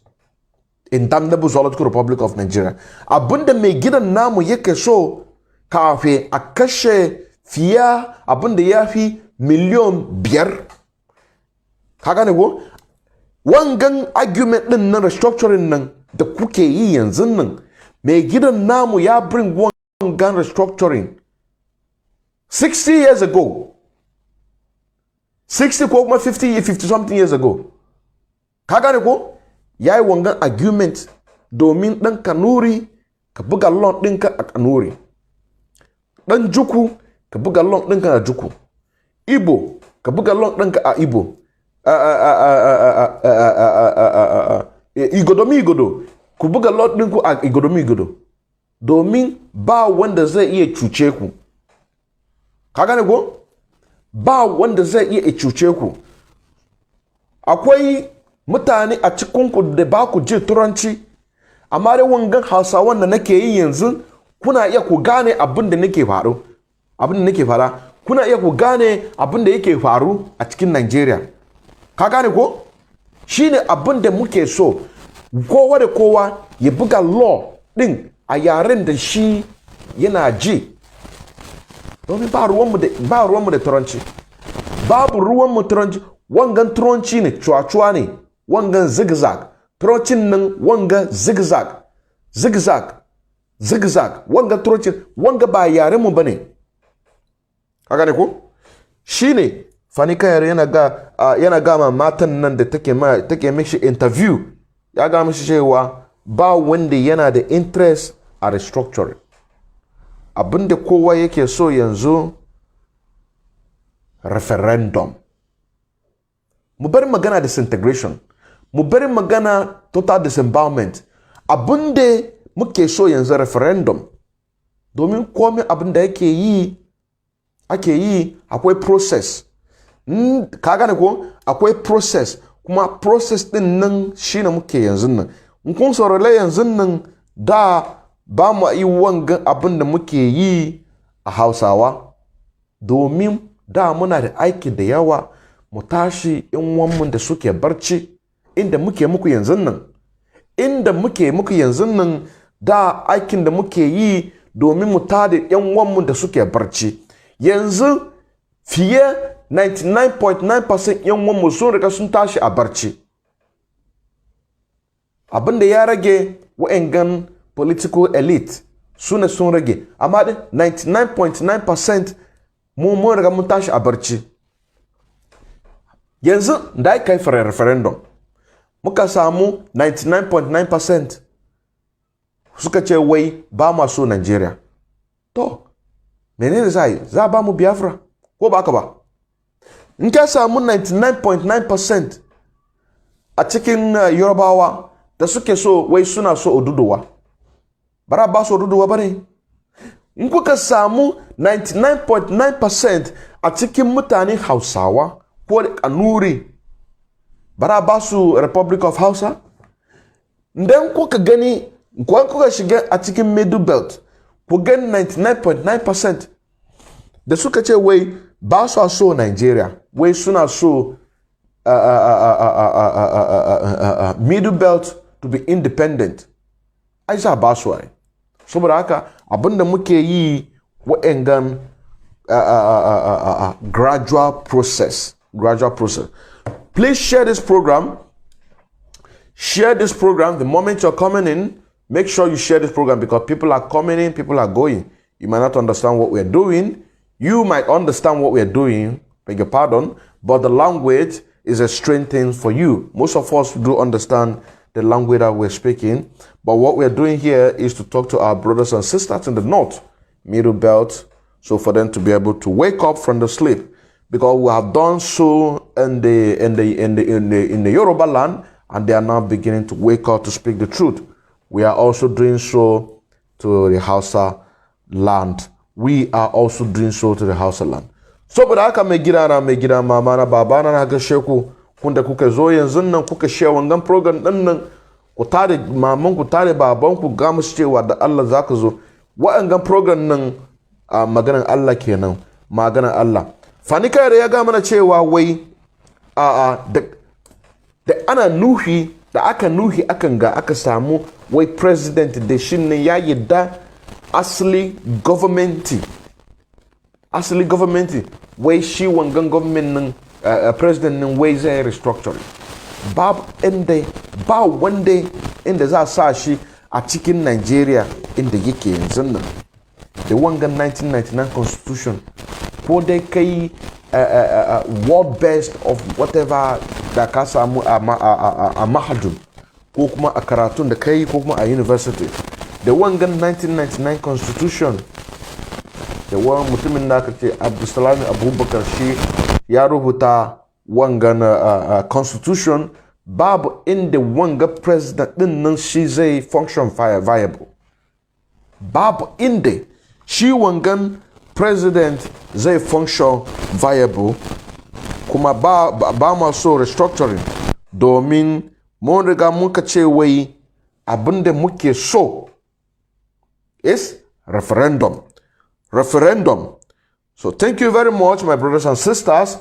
in Damnable Zoological Republic of Nigeria. Abunda mai gidan namu yake so kafin a kashe fiya abunda ya fi miliyon 5. Ka gane ko? Wangan argument din na restructuring nan da kuke yi yanzu nan, mai gidan namu ya bring wangan restructuring 60 years ago. 60 ko kuma 50 something years ago. Ka gane ko? Yayi wangan argument domin dan Kanuri ka buga loan ɗinka a Kanuri. Dan Juku ka buga loan ɗinka a Juku. Igbo ka buga loan ɗinka a Igbo. Igodo ku buga loan ɗinku a Igodo. Domin ba wanda zai iya cuce ku. Ka gane ko? Ba wanda zai iya cuce ku. Akwai mutane a cikinku da ba ku ji turanci, amma dai wangan Hausawan da nake yi yanzu kuna iya ku gane abin da nake faru. Abin da nake fara, kuna iya ku gane abin da yake faru a cikin Nigeria. Ka gane ko? Shine abin da muke so. Kowa da kowa ya buga law din a yaren da shi yana ji. Domin ba ruwanmu da turanci. Babu ruwanmu turanci. Wangan turanci ne, cuwa-cuwa ne. Wangan zigzag. Turancin nan wanga zigzag. Wanga turancin, wanga ba yaren mu bane. Ka gane ko? Shine Fani Kayare yana ga matan nan da take mishi interview. Ya ga mishi cewa ba wanda yana da interest a restructuring. Abinda kowa yake so yanzu referendum. Mu bari magana disintegration. Mu bari magana total disembowelment. Abinda muke so yanzu referendum. Domin komai abinda ake yi akwai process. Ka gane ko? Akwai process. Kuma process din nan shine muke yanzu nan. In kun saurare yanzu nan da ba mu yi wangan abinda muke yi a Hausawa. Domin da muna da aiki da yawa mu tashi in wanmu da suke barci inda muke muku yanzu nan. Inda muke muku yanzu nan da aikin da muke yi domin mu tada yan wanmu da suke barci. Yanzu fiye 99.9% yan wanmu sun riga sun tashi a barci. Abinda ya rage wa'engan political elite sune sun rage, amma 99.9% mun riga mun tashi a barci. Yanzu da aka yi referendum muka samu 99.9% suka ce wai ba ma so Nigeria. To menene za ba mu Biafra ko ba ka ba? In ka samu 99.9% a cikin Yorubawa da suke so wai suna so Oduduwa, bara ba su Oduduwa bane. In kuka samu 99.9% a cikin mutanen Hausawa ko Kanuri, bara ba su Republic of Hausa. Idan kuka gani, kuka shiga a cikin Middle Belt, ku gani 99.9% da suka ce wai ba su so Nigeria, wai suna so Middle Belt to be independent. Ai za ba su ai. Saboda haka abinda muke yi wa'engan gradual process. Please share this program. Share this program the moment you're coming in. Make sure you share this program because people are coming in, people are going. You might not understand what we're doing. You might understand what we're doing, beg your pardon, but the language is a strange thing for you. Most of us do understand the language that we're speaking, but what we're doing here is to talk to our brothers and sisters in the north, Middle Belt, so for them to be able to wake up from the sleep. Because we have done so in the Yoruba land, and they are now beginning to wake up to speak the truth. We are also doing so to the Hausa land. We are also doing so to the Hausa land. Saboda haka mai gida mama na babana na gashe ku kunda kuka zo yanzu nan kuka share wannan program din nan ku tare maman ku tare baban ku ga musu cewa da Allah zaka zo wa'angan program nan maganar Allah kenan maganar Allah Fani Kayode ya ga mana cewa wai da ana nuhi da aka nuhi akan ga aka samu wai president da shi ne ya yadda asali governmenti wai shi wangan government nan president nan wai zai restructuring ba wanda inda za a sa shi a cikin Nigeria inda yake yanzu nan da wangan 1999 constitution ko dai kai world best of whatever da ka samu a mahadum ko kuma a karatun da kai ko kuma a university da wangan 1999 constitution da wani mutumin da aka ce Abdulsalami Abubakar shi ya rubuta wangan constitution babu inda wanga president din nan shi zai function viable babu inda shi wangan president zai function viable kuma ba ma so restructuring domin mun riga muka ce wai abinda muke so is referendum. So thank you very much, my brothers and sisters.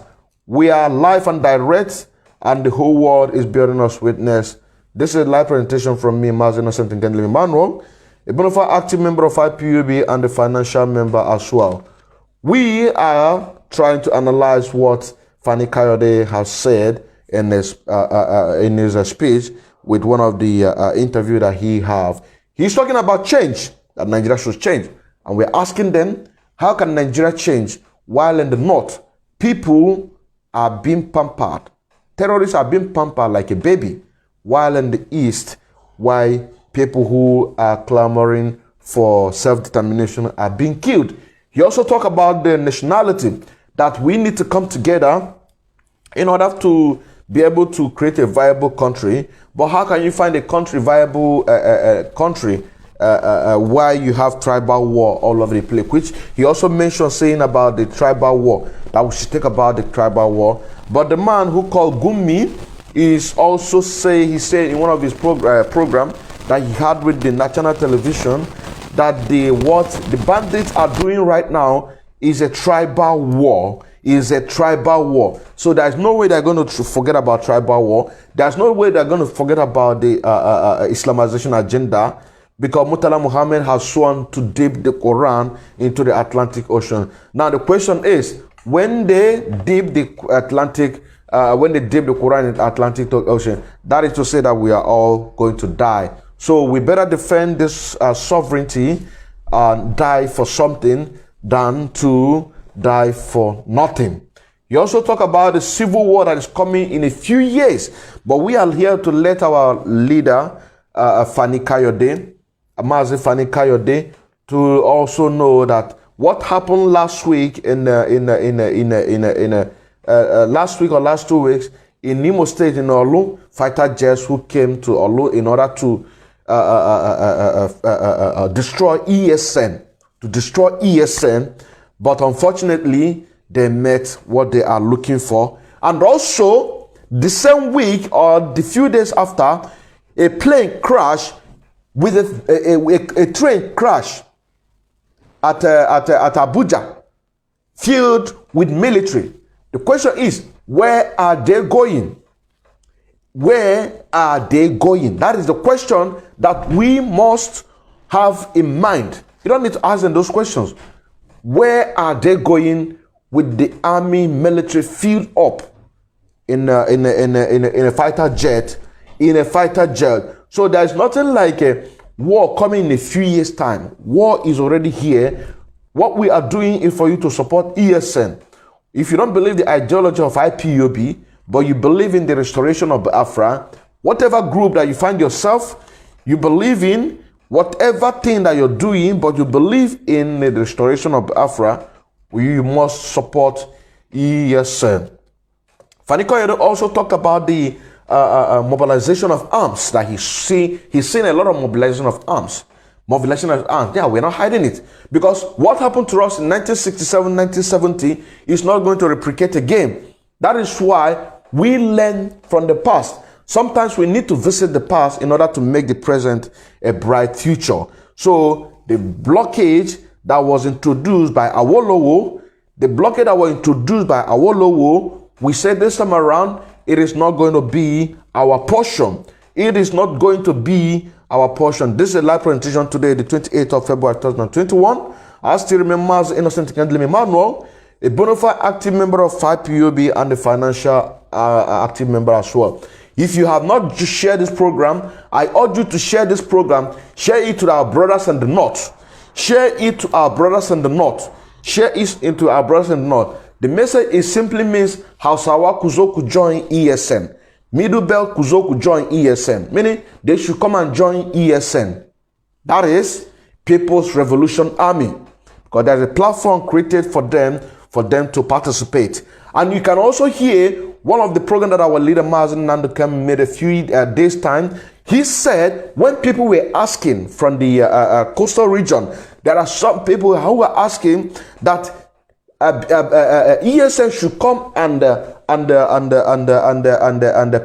We are live and direct, and the whole world is bearing us witness. This is a live presentation from me, Master Innocent Nkendele Emmanuel, a bona fide active member of IPOB and a financial member as well. We are trying to analyze what Fani Kayode has said in his speech with one of the interview that he have. He's talking about change, that Nigeria should change. And we're asking them, how can Nigeria change while in the north, people are being pampered? Terrorists are being pampered like a baby, while in the east, why people who are clamoring for self-determination are being killed. He also talked about the nationality, that we need to come together in order to be able to create a viable country. But how can you find a country viable country where you have tribal war all over the place? Which he also mentioned saying about the tribal war, that we should take about the tribal war. But the man who called Gumi is also he said in one of his program that he had with the national television that what the bandits are doing right now is a tribal war. So there's no way they're going to forget about tribal war. There's no way they're going to forget about the Islamization agenda, because Murtala Muhammad has sworn to dip the Quran into the Atlantic Ocean. Now the question is, when they dip the Quran in the Atlantic Ocean, that is to say that we are all going to die. So we better defend this sovereignty and die for something than to die for nothing. You also talk about the civil war that is coming in a few years, but we are here to let our leader, Fani Kayode, Mazi Fani Kayode, to also know that what happened last week last week or last 2 weeks in Imo State in Olu, fighter jets who came to Olu in order to destroy ESN, but unfortunately they met what they are looking for. And also the same week or the few days after, a plane crash with a train crash at Abuja, filled with military. The question is, where are they going? That is the question that we must have in mind. You don't need to ask them those questions. Where are they going with the army military filled up in a fighter jet? So there's nothing like a war coming in a few years' time. War is already here. What we are doing is for you to support ESN. If you don't believe the ideology of IPOB, but you believe in the restoration of Biafra, whatever group that you find yourself, you believe in, whatever thing that you're doing, but you believe in the restoration of Biafra, you must support ESN. Fani Kayode also talked about the mobilization of arms, that he's seen a lot of mobilization of arms. Yeah, we're not hiding it. Because what happened to us in 1967, 1970 is not going to replicate again. That is why we learn from the past. Sometimes we need to visit the past in order to make the present a bright future. So the blockage that was introduced by Awolowo, we said this time around, it is not going to be our portion. It is not going to be our portion. This is a live presentation today, the 28th of February 2021. I still remember as Innocent Kendley Emmanuel, a bona fide active member of IPOB and a financial active member as well. If you have not shared this program, I urge you to share this program. Share it to our brothers in the north. Share it to our brothers in the north. Share it into our brothers in the north. The message is simply means Hausawa Kuzoku join ESN. Middle Belt Kuzoku join ESN. Meaning they should come and join ESN. That is People's Revolution Army. Because there's a platform created for them to participate. And you can also hear one of the programs that our leader Mazen Nandukam made a few days time. He said when people were asking from the coastal region, there are some people who were asking that ESN should come and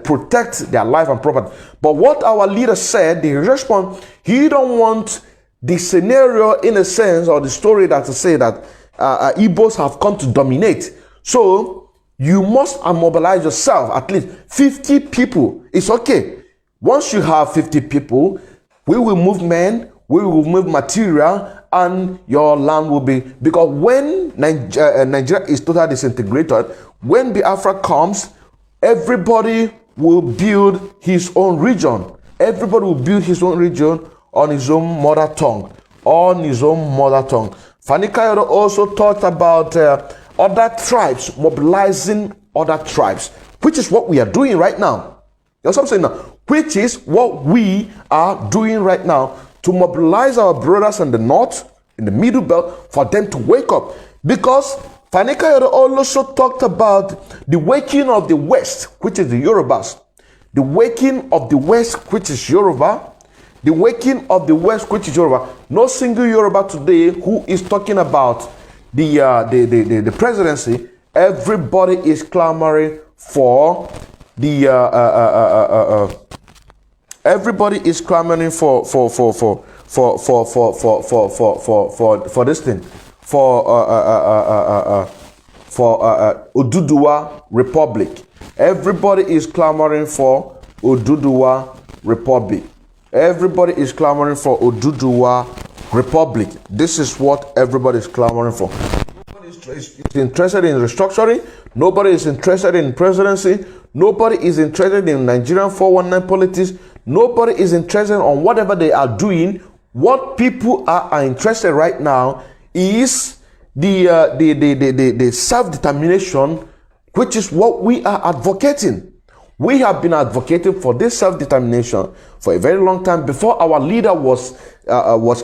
protect their life and property. But what our leader said, the response, he don't want the scenario in a sense or the story that to say that Igbos have come to dominate. So you must mobilize yourself, at least 50 people. It's okay. Once you have 50 people, we will move men, we will move material, and your land will be, because when Nigeria is totally disintegrated, when Biafra comes, everybody will build his own region. Everybody will build his own region on his own mother tongue. Fani Kayode also talked about other tribes, mobilizing other tribes, which is what we are doing right now. You know what I'm saying now? Which is what we are doing right now, to mobilize our brothers in the north, in the middle belt, for them to wake up. Because Fani Kayode also talked about the waking of the west, which is the Yorubas. The waking of the west, which is Yoruba. The waking of the west, which is Yoruba. No single Yoruba today who is talking about the presidency. Everybody is clamoring for the everybody is clamoring for this thing, for Oduduwa Republic. Everybody is clamoring for Oduduwa Republic. Everybody is clamoring for Oduduwa Republic. This is what everybody is clamoring for. Nobody is interested in restructuring. Nobody is interested in presidency. Nobody is interested in Nigerian 419 politics. Nobody is interested on whatever they are doing. What people are interested right now is the self-determination, which is what we are advocating. We have been advocating for this self-determination for a very long time before our leader was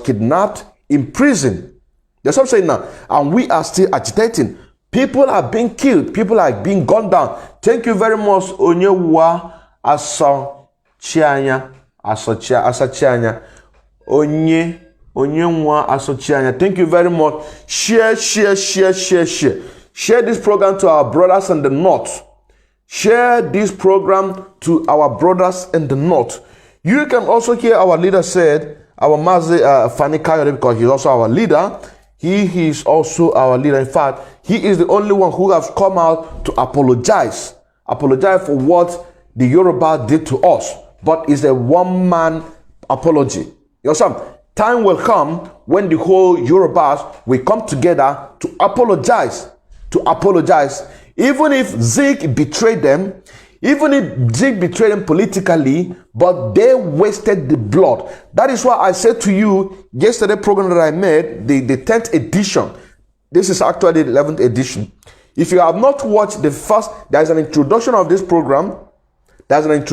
kidnapped, imprisoned. That's what I'm saying now. And we are still agitating. People are being killed. People are being gunned down. Thank you very much, Onyewa Asochianya. Onyewa Asochianya. Thank you very much. Share. Share this program to our brothers in the north. Share this program to our brothers in the north. You can also hear our leader said, our Mazi Fani Kayode, because he's also our leader. He is also our leader. In fact, he is the only one who has come out to apologize for what the Yoruba did to us. But it's a one-man apology. You know, time will come when the whole Yorubas will come together to apologize. Even if Zeke betrayed them, politically, but they wasted the blood. That is why I said to you yesterday program that I made, the 10th edition. This is actually the 11th edition. If you have not watched the first, there's an introduction of this program. That is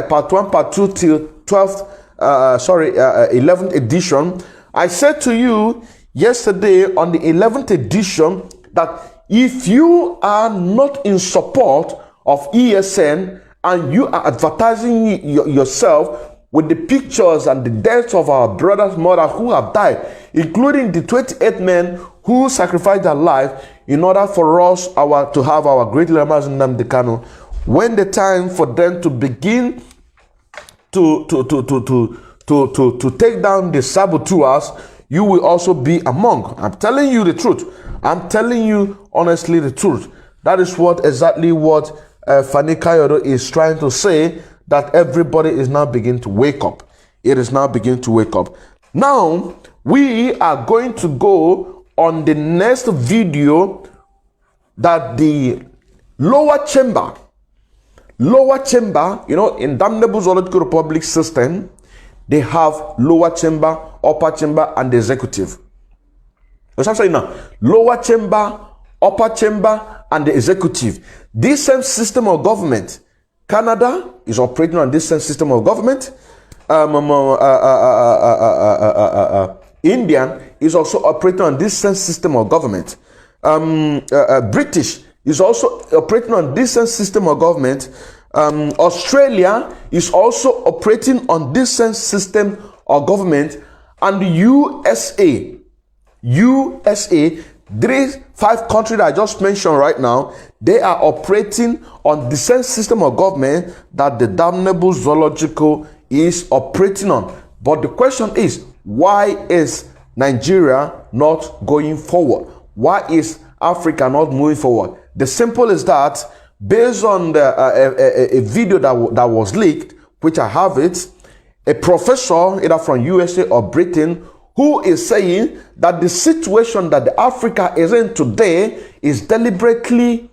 part 1, part 2 till 12th, 11th edition. I said to you yesterday on the 11th edition that if you are not in support of ESN and you are advertising yourself with the pictures and the deaths of our brothers, mothers who have died, including the 28 men who sacrificed their life in order for us to have our great leaders in Nnamdi Kanu, when the time for them to begin to take down the saboteurs, you will also be among. I'm telling you the truth. I'm telling you honestly the truth. That is exactly what Fani Kayodo is trying to say, that everybody is now beginning to wake up. It is now beginning to wake up. Now, we are going to go on the next video, that the lower chamber, in Damnable Zoological Republic system, they have lower chamber, upper chamber, and the executive. That's what I'm saying now. Lower chamber, upper chamber, and the executive. This same system of government, Canada is operating on this same system of government. Indian is also operating on this same system of government. British is also operating on this same system of government. Australia is also operating on this same system of government. And USA, these 5 countries that I just mentioned right now, they are operating on the same system of government that the Damnable Zoological is operating on. But the question is, why is Nigeria not going forward? Why is Africa not moving forward? The simple is that, based on a video that was leaked, which I have it, a professor either from USA or Britain, who is saying that the situation that the Africa is in today is deliberately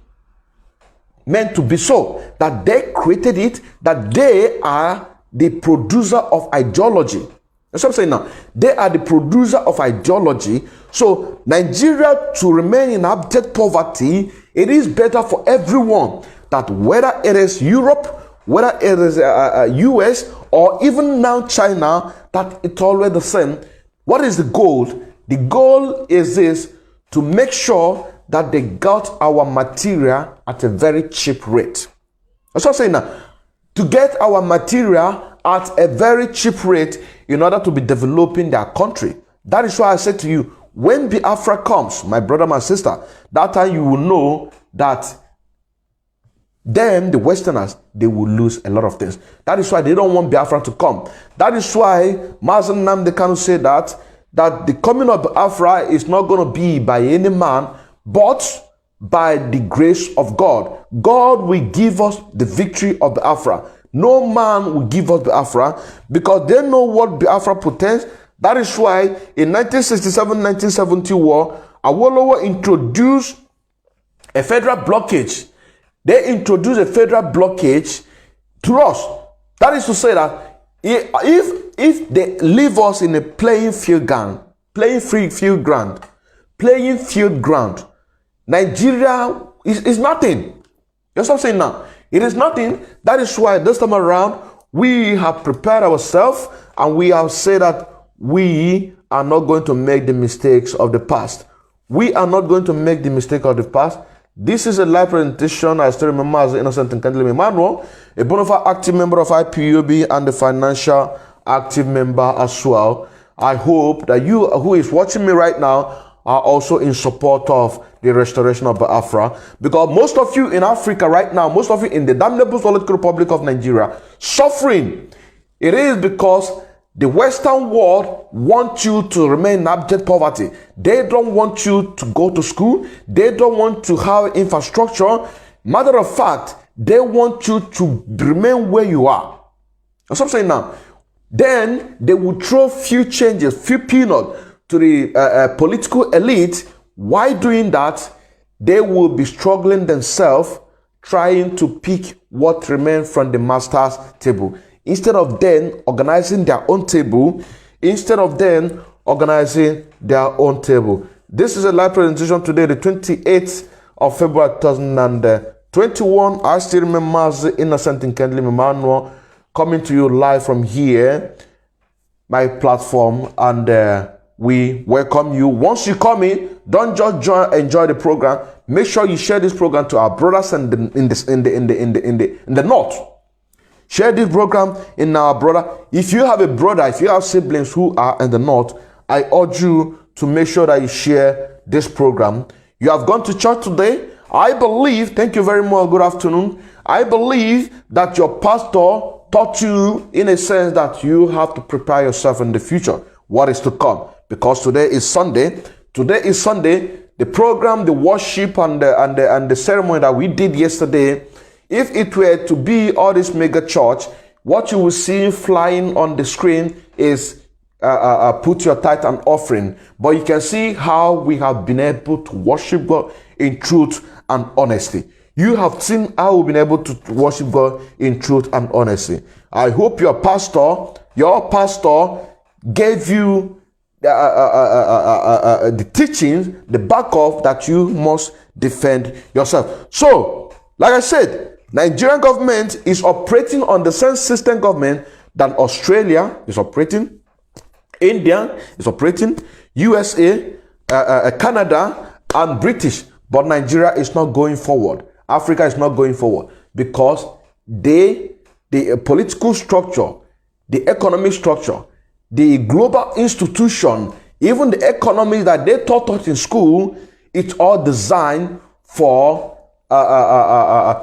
meant to be so, that they created it, that they are the producer of ideology. That's what I'm saying now. They are the producer of ideology. So Nigeria, to remain in abject poverty, it is better for everyone, that whether it is Europe, whether it is US, or even now China, that it's always the same. What is the goal? The goal is this: to make sure that they got our material at a very cheap rate. That's what I'm saying now. To get our material at a very cheap rate in order to be developing their country. That is why I said to you, when Biafra comes, my brother, my sister, that time you will know that them, the Westerners, they will lose a lot of things. That is why they don't want Biafra to come. That is why Mazen Nnamdi Kanu said that the coming of Biafra is not going to be by any man, but by the grace of God. God will give us the victory of Biafra. No man will give us Biafra, because they know what Biafra pretends. That is why in 1967-1970 war, Awolowo introduced a federal blockage. They introduced a federal blockage to us. That is to say that if they leave us in a playing field ground, Nigeria is nothing. That's what I'm saying now. It is nothing. That is why this time around, we have prepared ourselves and we have said that we are not going to make the mistakes of the past. We are not going to make the mistake of the past. This is a live presentation. I still remember as Innocent and Kendall Emmanuel, a bona fide active member of IPOB and the financial active member as well. I hope that you who is watching me right now are also in support of the restoration of Biafra, because most of you in Africa right now, most of you in the Damnable Zoological Republic of Nigeria, suffering. It is because the Western world wants you to remain in abject poverty. They don't want you to go to school. They don't want to have infrastructure. Matter of fact, they want you to remain where you are. That's what I'm saying now. Then they will throw few changes, few peanuts to the political elite. Why doing that? They will be struggling themselves, trying to pick what remains from the master's table. Instead of them organizing their own table, This is a live presentation today, the 28th of February 2021. I still remember the Innocent and Kendall Emmanuel coming to you live from here, my platform, and we welcome you. Once you come in, don't just enjoy the program. Make sure you share this program to our brothers in the north. Share this program in our brother. If you have a brother, if you have siblings who are in the north, I urge you to make sure that you share this program. You have gone to church today. I believe, thank you very much, good afternoon. I believe that your pastor taught you in a sense that you have to prepare yourself in the future, what is to come. Because today is Sunday. Today is Sunday. The program, the worship, and the ceremony that we did yesterday, if it were to be all this mega church, what you will see flying on the screen is put your tithe and offering. But you can see how we have been able to worship God in truth and honesty. You have seen how we've been able to worship God in truth and honesty. I hope your pastor gave you the teachings, the backup that you must defend yourself. So, like I said, Nigerian government is operating on the same system government that Australia is operating, India is operating, USA, Canada, and British. But Nigeria is not going forward. Africa is not going forward because the political structure, the economic structure, the global institution, even the economy that they taught us in school, it's all designed for.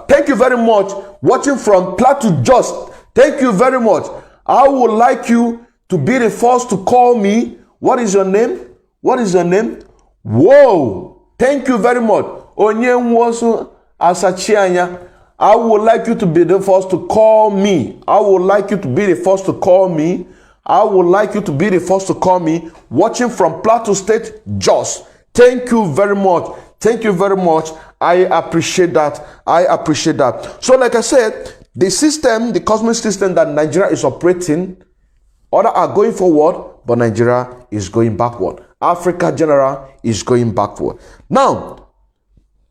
Thank you very much. Watching from Plateau Just. Thank you very much. I would like you to be the first to call me. What is your name? What is your name? Whoa. Thank you very much. Onyenwosu Asachianya. I would like you to be the first to call me. I would like you to be the first to call me. I would like you to be the first to call me. Watching from Plateau State, Jos. Thank you very much. Thank you very much. I appreciate that. I appreciate that. So like I said, the system, the cosmic system that Nigeria is operating, others are going forward, but Nigeria is going backward. Africa general is going backward. Now,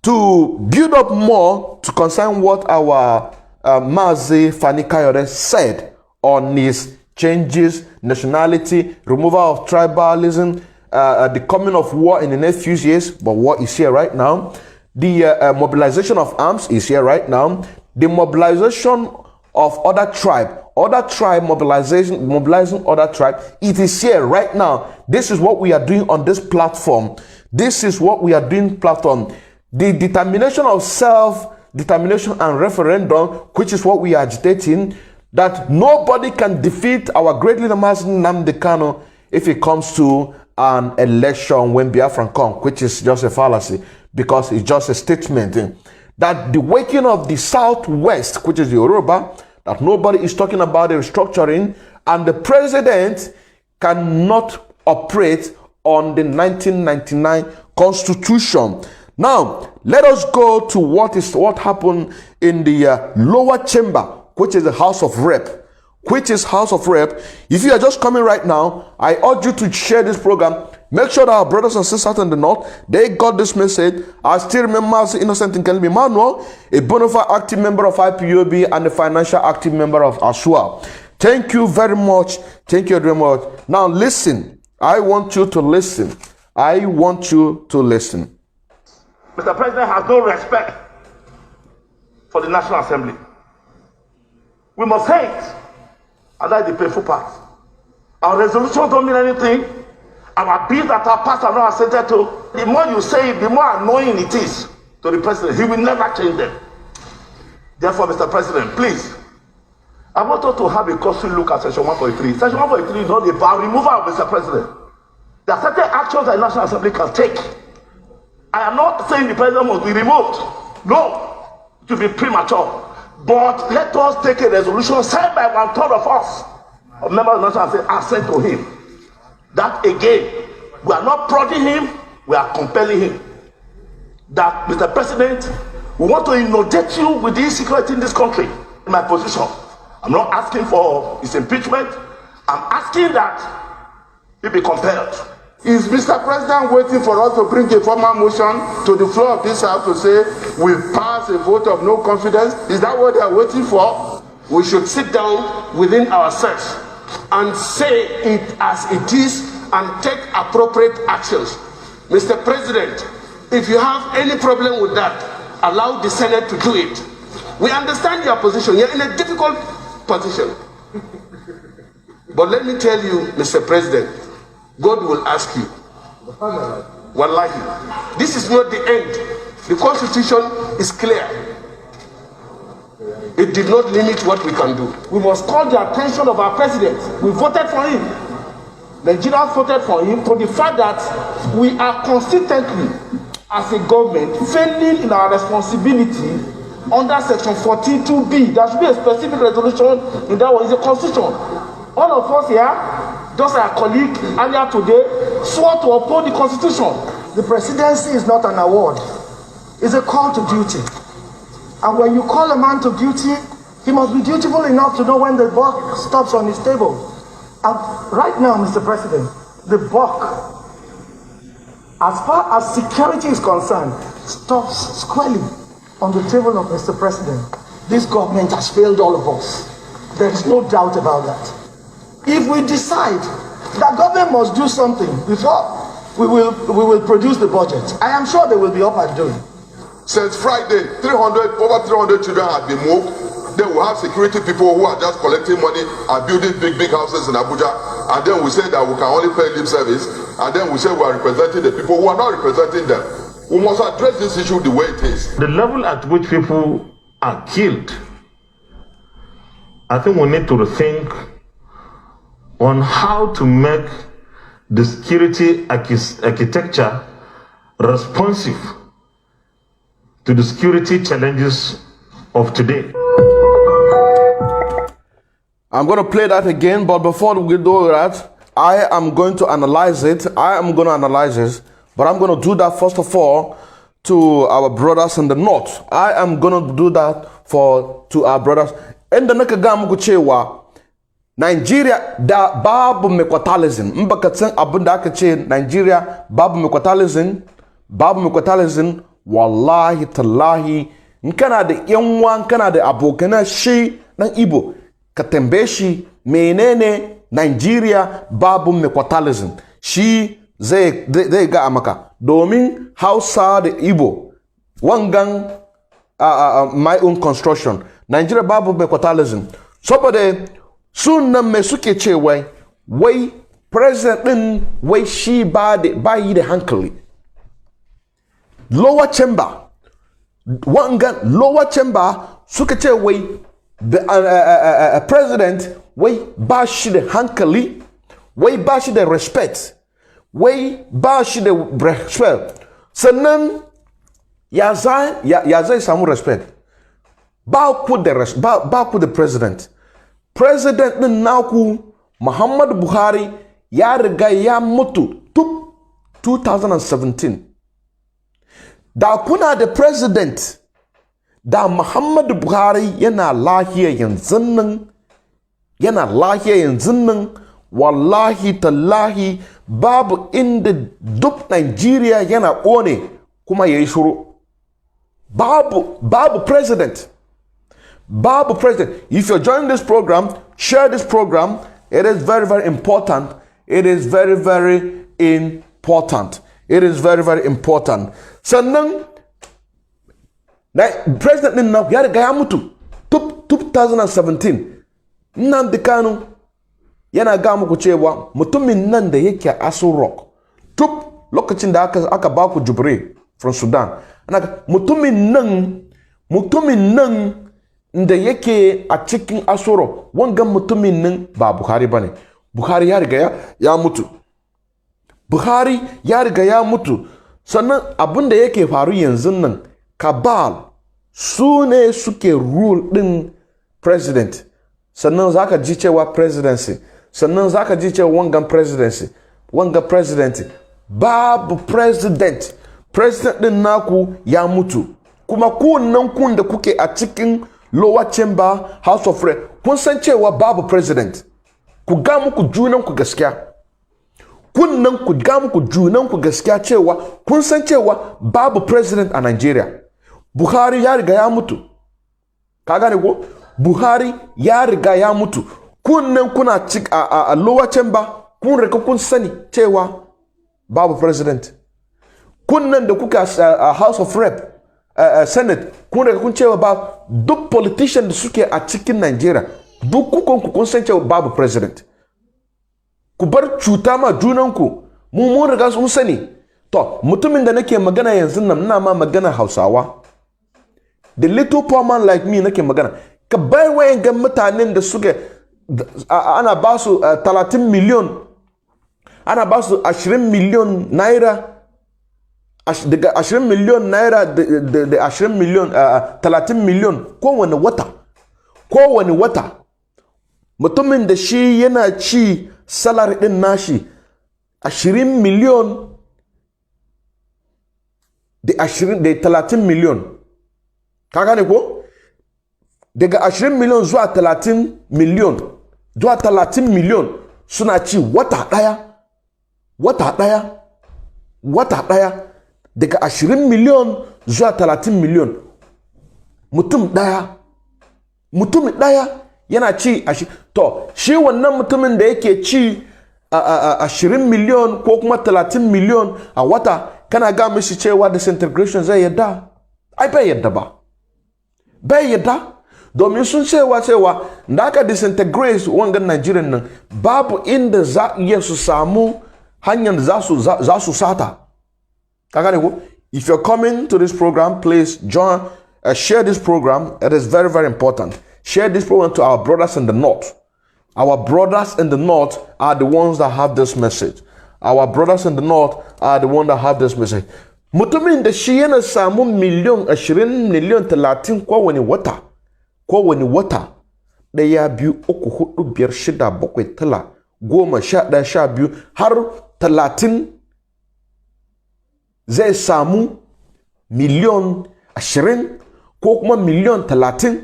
to build up more to concern what our Mazi Fani Kayode said on his changes, nationality, removal of tribalism, the coming of war in the next few years, but war is here right now. The mobilization of arms is here right now. The mobilization of other tribe mobilizing other tribe, it is here right now. This is what we are doing on this platform. This is what we are doing platform. The determination of self-determination and referendum, which is what we are agitating, that nobody can defeat our great leader Mazen Nnamdi Kanu if it comes to an election when Biafran come, which is just a fallacy, because it's just a statement that the waking of the Southwest, which is the Yoruba, that nobody is talking about the restructuring, and the president cannot operate on the 1999 Constitution. Now, let us go to what happened in the lower chamber, which is the House of Rep. If you are just coming right now, I urge you to share this program. Make sure that our brothers and sisters in the north, they got this message. I still remember Innocent Nkelemi Emmanuel, a bona fide active member of IPOB and a financial active member of Hausawa. Thank you very much. Thank you very much. Now listen. I want you to listen. Mr. President has no respect for the National Assembly. We must hate, and that's the painful part. Our resolutions don't mean anything. Our bills that are passed are not accepted to. The more you say it, the more annoying it is to the president. He will never change them. Therefore, Mr. President, please, I want us to have a costly look at Section 143. Section 143 is not about removal of Mr. President. There are certain actions that the National Assembly can take. I am not saying the president must be removed. No, it will be premature. But let us take a resolution signed by 1/3 of us, of members of the National Assembly, and sent to him. That again, we are not prodding him, we are compelling him. That, Mr. President, we want to inundate you with the insecurity in this country. In my position, I'm not asking for his impeachment. I'm asking that he be compelled. Is Mr. President waiting for us to bring a formal motion to the floor of this House to say we pass a vote of no confidence? Is that what they are waiting for? We should sit down within ourselves and say it as it is and take appropriate actions. Mr. President, if you have any problem with that, allow the Senate to do it. We understand your position. You're in a difficult position. But let me tell you, Mr. President, God will ask you. Wallahi, this is not the end The Constitution is clear. It did not limit what we can do. We must call the attention of our president. We voted for him. Nigerians voted for him to the fact that we are consistently, as a government, failing in our responsibility under Section 42B. There should be a specific resolution in that one. It's a constitution. All of us here, just our colleague earlier today, swore to uphold the Constitution. The presidency is not an award. It's a call to duty. And when you call a man to duty, he must be dutiful enough to know when the buck stops on his table. And right now, Mr. President, the buck, as far as security is concerned, stops squarely on the table of Mr. President. This government has failed all of us. There is no doubt about that. If we decide that government must do something before we will produce the budget, I am sure they will be up and doing. Since Friday, over 300 children have been moved. Then we have security people who are just collecting money and building big houses in Abuja. And then we say that we can only pay lip service. And then we say we are representing the people who are not representing them. We must address this issue the way it is. The level at which people are killed, I think we need to rethink on how to make the security architecture responsive to the security challenges of today. I'm going to play that again, but before we do that, I am going to analyze it. But I'm going to do that first of all to our brothers in the north. I am going to do that to our brothers. And the Nakagamu Kuchewa, Nigeria, da babu mekwatalism. Mbakatsen abunda kache Nigeria, babu mekwatalism, wallahi tallahi. Nkana de yanwa, nkana de abokana shi na Igbo. Katembeshi menene Nigeria babu mekwatalism. Shi zai ga amaka. Domin Hausa de Igbo. Wangang my own construction. Nigeria babu mekwatalism. Somebody soon na me suke ce wai president din wai shi ba yi da hankali. Lower chamber suka ce wai president wai ba shi da hankali, wai ba shi da respect, wai ba shi da respect. Sannan ya zai samu respect. Ba ku da president. President din naku Muhammadu Buhari ya riga ya mutu tun 2017. Da kuna da president da Muhammadu Buhari yana lahiya yanzu nan, wallahi tallahi babu inda duk Nigeria yana kone kuma yayi shuru. Babu president. Babu President, if you're joining this program, share this program. It is very, very important. It is very, very important. It is very, very important. Sannan, President Nina ya riga ya mutu 2017. Nnamdi Kanu yana ga muku cewa mutumin nan da yake Aso Rock. Lokacin da aka ba ku Jubre from Sudan. Mutumin nan da yake a cikin Asoro, wangan mutumin nan ba Buhari bane. Buhari ya riga ya mutu. Sannan abin da yake faru yanzu nan, cabal su ne suke rule din president. Sannan zaka ji cewa presidency. Sannan zaka ji cewa wangan presidency. Babu president. President din naku ya mutu. Kuma kun da kuke a cikin lower chamber House of Rep, kun san cewa babu president. Ku ga muku junan ku gaskiya. Cewa kun san cewa babu president a Nigeria. Buhari ya riga ya mutu. Ka gane ko? Buhari ya riga ya mutu. Kuna a lower chamber kun riga kun sani cewa babu president. Kunnan da kuka a House of Rep, Senate, kun riga kun cewa ba duk politician da suke a cikin Nigeria, duk kun san cewa babu president. Ku bar cuta ma junanku. Mun riga sun sani. To mutumin da nake magana yanzu nan ina ma magana Hausawa. The little poor man like me nake magana. Ka bai wayan ga mutanen da suke ana ba su 30 million, ana ba su 20 million naira, daga 20 million naira da 20 million 30 million kowane wata. Mutumin da shi yana ci salary din nashi 20 million da 30 million. Ka gane ko? Daga 20 million zuwa 30 million zuwa 30 million suna ci wata daya. Daga 20 million zuwa 30 million. Mutum daya yana ci to shi wannan mutumin da yake ci 20 million ko kuma 30 million a wata, kana ga mishi cewa disintegration zai yadda? Ai bai yadda. Domin sun cewa da aka disintegrate wangan Nigerian nan, babu inda za iya su samu hanyar za su sata. Kagane ko? If you're coming to this program, please join, share this program. It is very, very important. Share this program to our brothers in the north. Our brothers in the north are the ones that have this message. Our brothers in the north are the ones that have this message. Mutumin da shi yana samu miliyan 20 miliyan 30 kowane wata, ɗaya, biyu, uku, hudu, biyar, shida, bakwai, tara, 10, 11, 12 har 30 zai samu miliyan 20 ko kuma miliyan 30.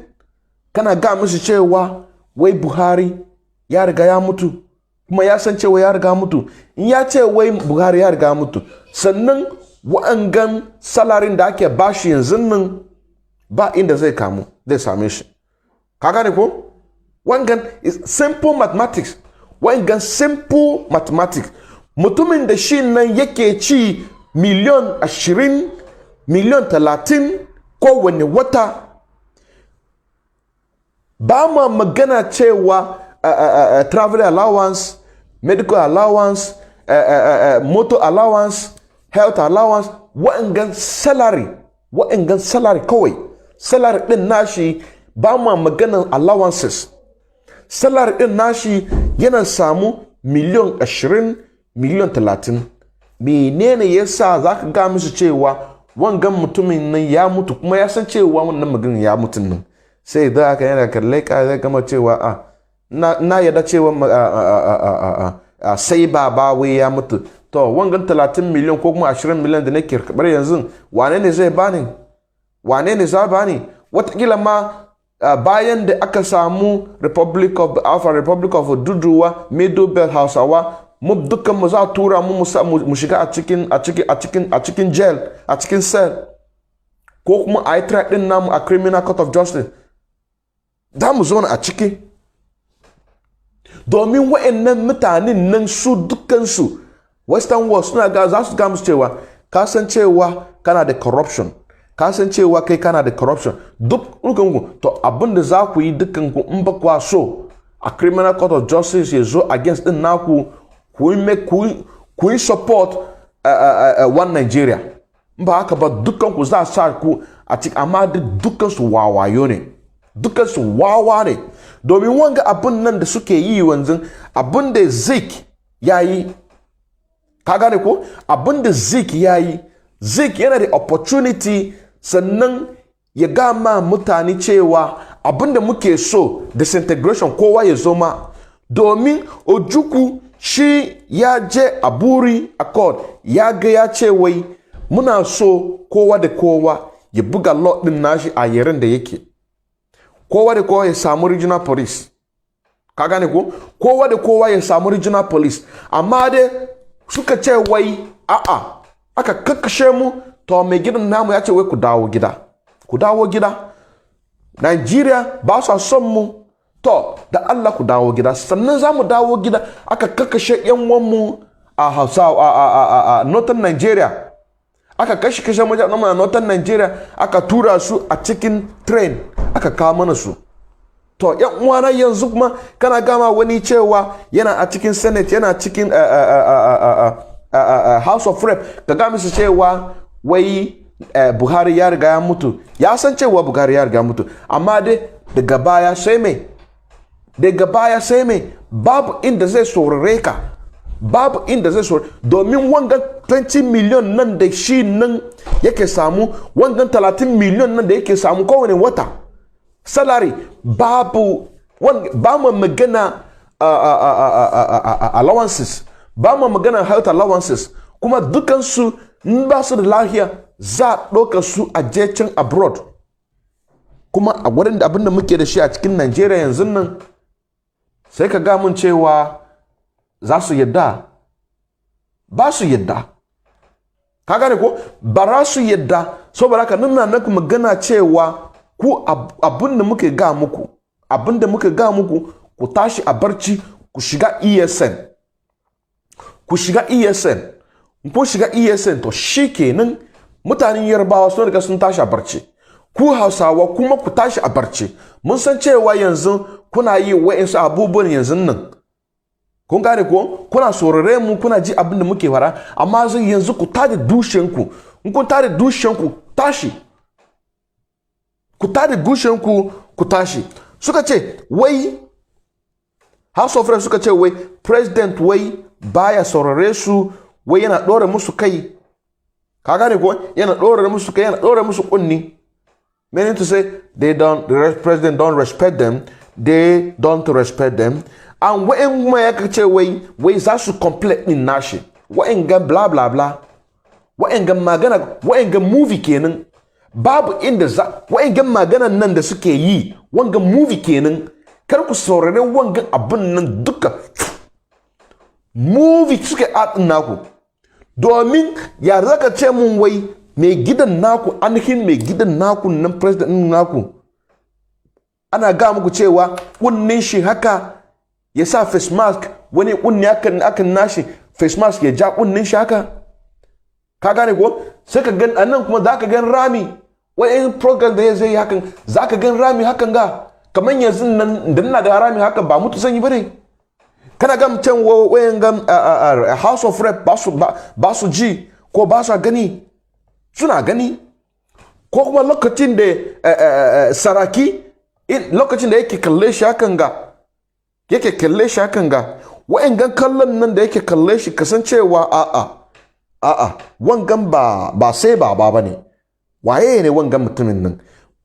Kana ga musu cewa wai Buhari ya riga ya mutu, kuma ya san cewa ya riga mutu. In ya ce wai Buhari ya riga mutu, sannan wa'angan salarin da ake bashi yanzu nan ba inda zai same shi. Ka gane ko? Wangan is simple mathematics. Mutumin da shi nan yake ci miliyan 20, miliyan 30 kowane wata. Ba ma magana cewa travel allowance, medical allowance, motor allowance, health allowance, wa'angan salary kawai. Salary din nashi ba ma maganan allowances. Salary din nashi yana samu miliyan 20, miliyan 30. Menene yasa zaka ga musu cewa wangan mutumin nan ya mutu, kuma ya san cewa wannan maganin ya mutu nan? Sai da aka yana kalle ka zai gama cewa na yadda cewa sai baba wai ya mutu. To wangan 30 miliyan ko kuma 20 miliyan da nake karbar yanzu, wane ne zai bani? Watakila ma bayan da aka samu Republic of Duduwa, Middle Belt, Hausawa, mu dukkan mu za tura mu shiga a cikin jail, a cikin cell, ko kuma a yi track din namu a Criminal Court of Justice. Za mu zo a ciki. Domin wa'annan mutanen nan su dukkansu Western world suna za su ga musu cewa ka san cewa kana da corruption, ka san cewa kai kana da corruption. Duk rukunku to abin da za ku yi dukkanku in ba kwa so a Criminal Court of Justice ya zo against din naku, ku yi support one Nigeria. In ba haka ba dukkanku za sa ku a cikin, amma dukkansu wawayo ne. Dukkansu wawa ne. Domin wanga abin nan da suke yi wanzu, abin da Zik ya yi, ka gane ko? Abin da Zik ya yi, Zik yana da opportunity sannan ya gama mutane cewa abin da muke so disintegration kowa ya zo ma. Domin Ojukwu shi ya je a Buri Accord, ya ga ya ce wai muna so kowa da kowa ya buga lot din nashi a yaren da yake. Kowa da kowa ya samu regional police. Ka gane ko? Kowa da kowa ya samu regional police. Amma dai suka ce wai aka kakkashe mu, to mai gidan namu ya ce wai ku dawo gida. Nigeria ba su son mu, to da Allah ku dawo gida. Sannan za mu dawo gida. Aka kakkashe yan wanmu a Hausawa a Northern Nigeria. Aka kashe mutane a Northern Nigeria, aka tura su a cikin train, aka kawo mana su. To yan uwana yanzu kuma kana gama wani cewa yana a cikin Senate, yana cikin House of Rep ka ga musu cewa wai Buhari ya riga ya mutu, ya san cewa Buhari ya riga ya mutu, amma dai daga baya sai mai babu inda zai saurare ka, babu inda zai saurare, domin wangan 20 million nan da shi nan yake samu, wangan 30 million nan da yake samu kowane wata salary, ba mu magana allowances, ba mu magana health allowances, kuma dukansu in ba su da lafiya za a ɗauka su a jecin abroad. Kuma a wurin da abinda muke da shi a cikin Najeriya yanzu nan, sai ka ga mun cewa za su yadda, ba su yadda, ka gane ko ba za su yadda, saboda haka nuna na magana cewa ku abinda muke ga muku, ku tashi a barci, ku shiga ESN, ku shiga ESN to shikenan mutanen Yarbawa sun riga sun tashi a barci, ku Hausawa kuma ku tashi a barci. Mun san cewa yanzu kuna yi wa'insu abubuwan yanzu nan, kun gane ko kuna saurare mu, kuna ji abin da muke fara, amma yanzu ku tada dushenku, in kun tada dushenku tashi, ku tada dushenku ku tashi. Suka ce wai House of Reps suka ce wai president wai baya saurare su, wai yana ɗora musu kai, ka gane ko yana ɗora musu kai, yana ɗora musu kunni, meaning to say the president don't respect them, they don't respect them. And wa'in kuma ya ce wai za su complete din nashi, wa'in ga bla bla bla, wa'in ga magana, wa'in ga movie kenan, babu inda wa'in ga magana nan da suke yi, wanga movie kenan, kar ku saurare wanga abin nan duka movie suke atin naku. Domin ya zaka ce mun wai mai gidan naku, ainihin mai gidan naku nan, president naku, ana ga muku cewa kunnin shi haka ya sa face mask, wani kunni akan nashi face mask ya ja kunnin shi haka, ka gane ko sai ka gan anan kuma zaka gan rami, wani program da ya zai hakan zaka gan rami hakan ga, kamar yanzu nan da ina da rami haka ba mutu sanyi bane. Kana ga mutan wayan ga House of Rep ba su ji ko ba su gani, suna gani. Ko kuma lokacin da saraki lokacin da yake kalle shi hakan ga, wayan gan kallon nan da yake kalle shi kasancewa a'a wangan ba sai ba bane, waye ne wangan mutumin nan.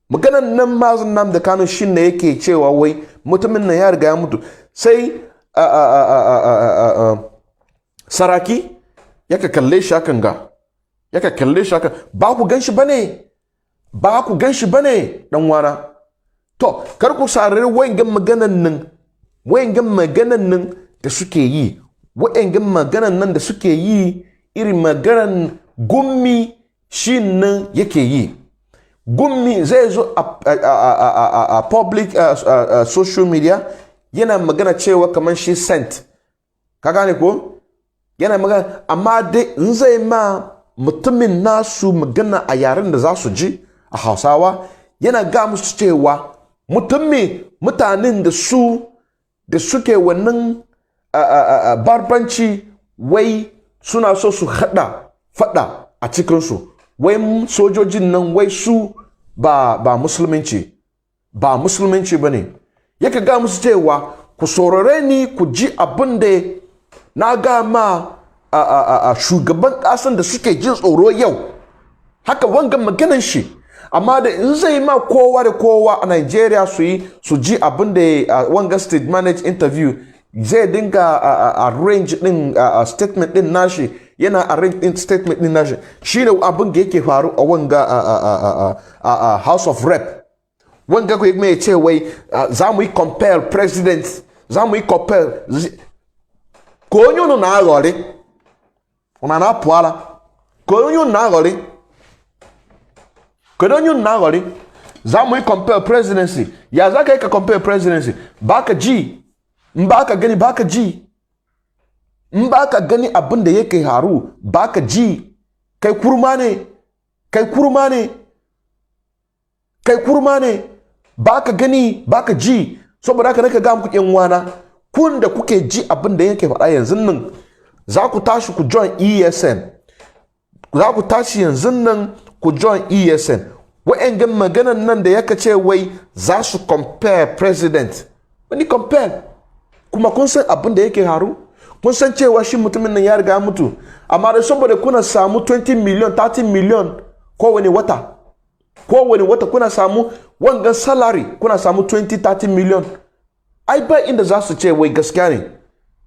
Maganan nan mazin nam da Kano shin ne yake cewa wai mutumin nan ya riga ya mutu, sai saraki yaka kalle shi hakan ga, ba ku gan shi bane dan wana. To kar ku sarare wayangan maganan nan da suke yi, irin maganan gummi shi nan yake yi. Gummi zai zo a public social media yana magana cewa kamar shi sent, ka gane ko yana magana, amma dai in zai ma mutumin nasu magana a yaren da za su ji a Hausawa, yana ga musu cewa mutanen da suke wannan barbanci wai suna so su fada a cikinsu, wai sojojin nan wai su ba musulunci ba ne. Yaka ga musu cewa ku saurare ni ku ji abin da na ga ma shugaban ƙasan da suke jin tsoro yau, haka wangan maganan shi. Amma da in zai ma kowa da kowa a Nigeria su ji abin da wanga state managed interview zai dinga arrange din statement din nashi, yana arrange din statement din nashi, shine abin da yake faru a wanga House of Rep. Wanga ko mai ce wai za mu yi compare president, za mu yi compare ko onye na aghọrị, una na apụala ko onye na aghọrị, ko onye na aghọrị, za mu yi compare presidency. Ya za ka yi ka compare presidency, baka ji, baka gani, baka ji, baka gani abin da yake haru, baka ji, kai kurma ne, baka gani, baka ji. Saboda haka naka ga muku yan wana, kun da kuke ji abin da yake faɗa yanzu nan, za ku tashi ku join ESN, za ku tashi yanzu nan ku join ESN. Wa'yan maganan nan da yaka ce wai za su compare president, wani compare, kuma kun san abin da yake haru, kun san cewa shi mutumin nan ya riga mutu, amma da saboda kuna samu 20 million 30 million kowane wata kuna samu wangan salary, kuna samu 20-30 million. Ai ba inda za su ce wai gaskiya ne,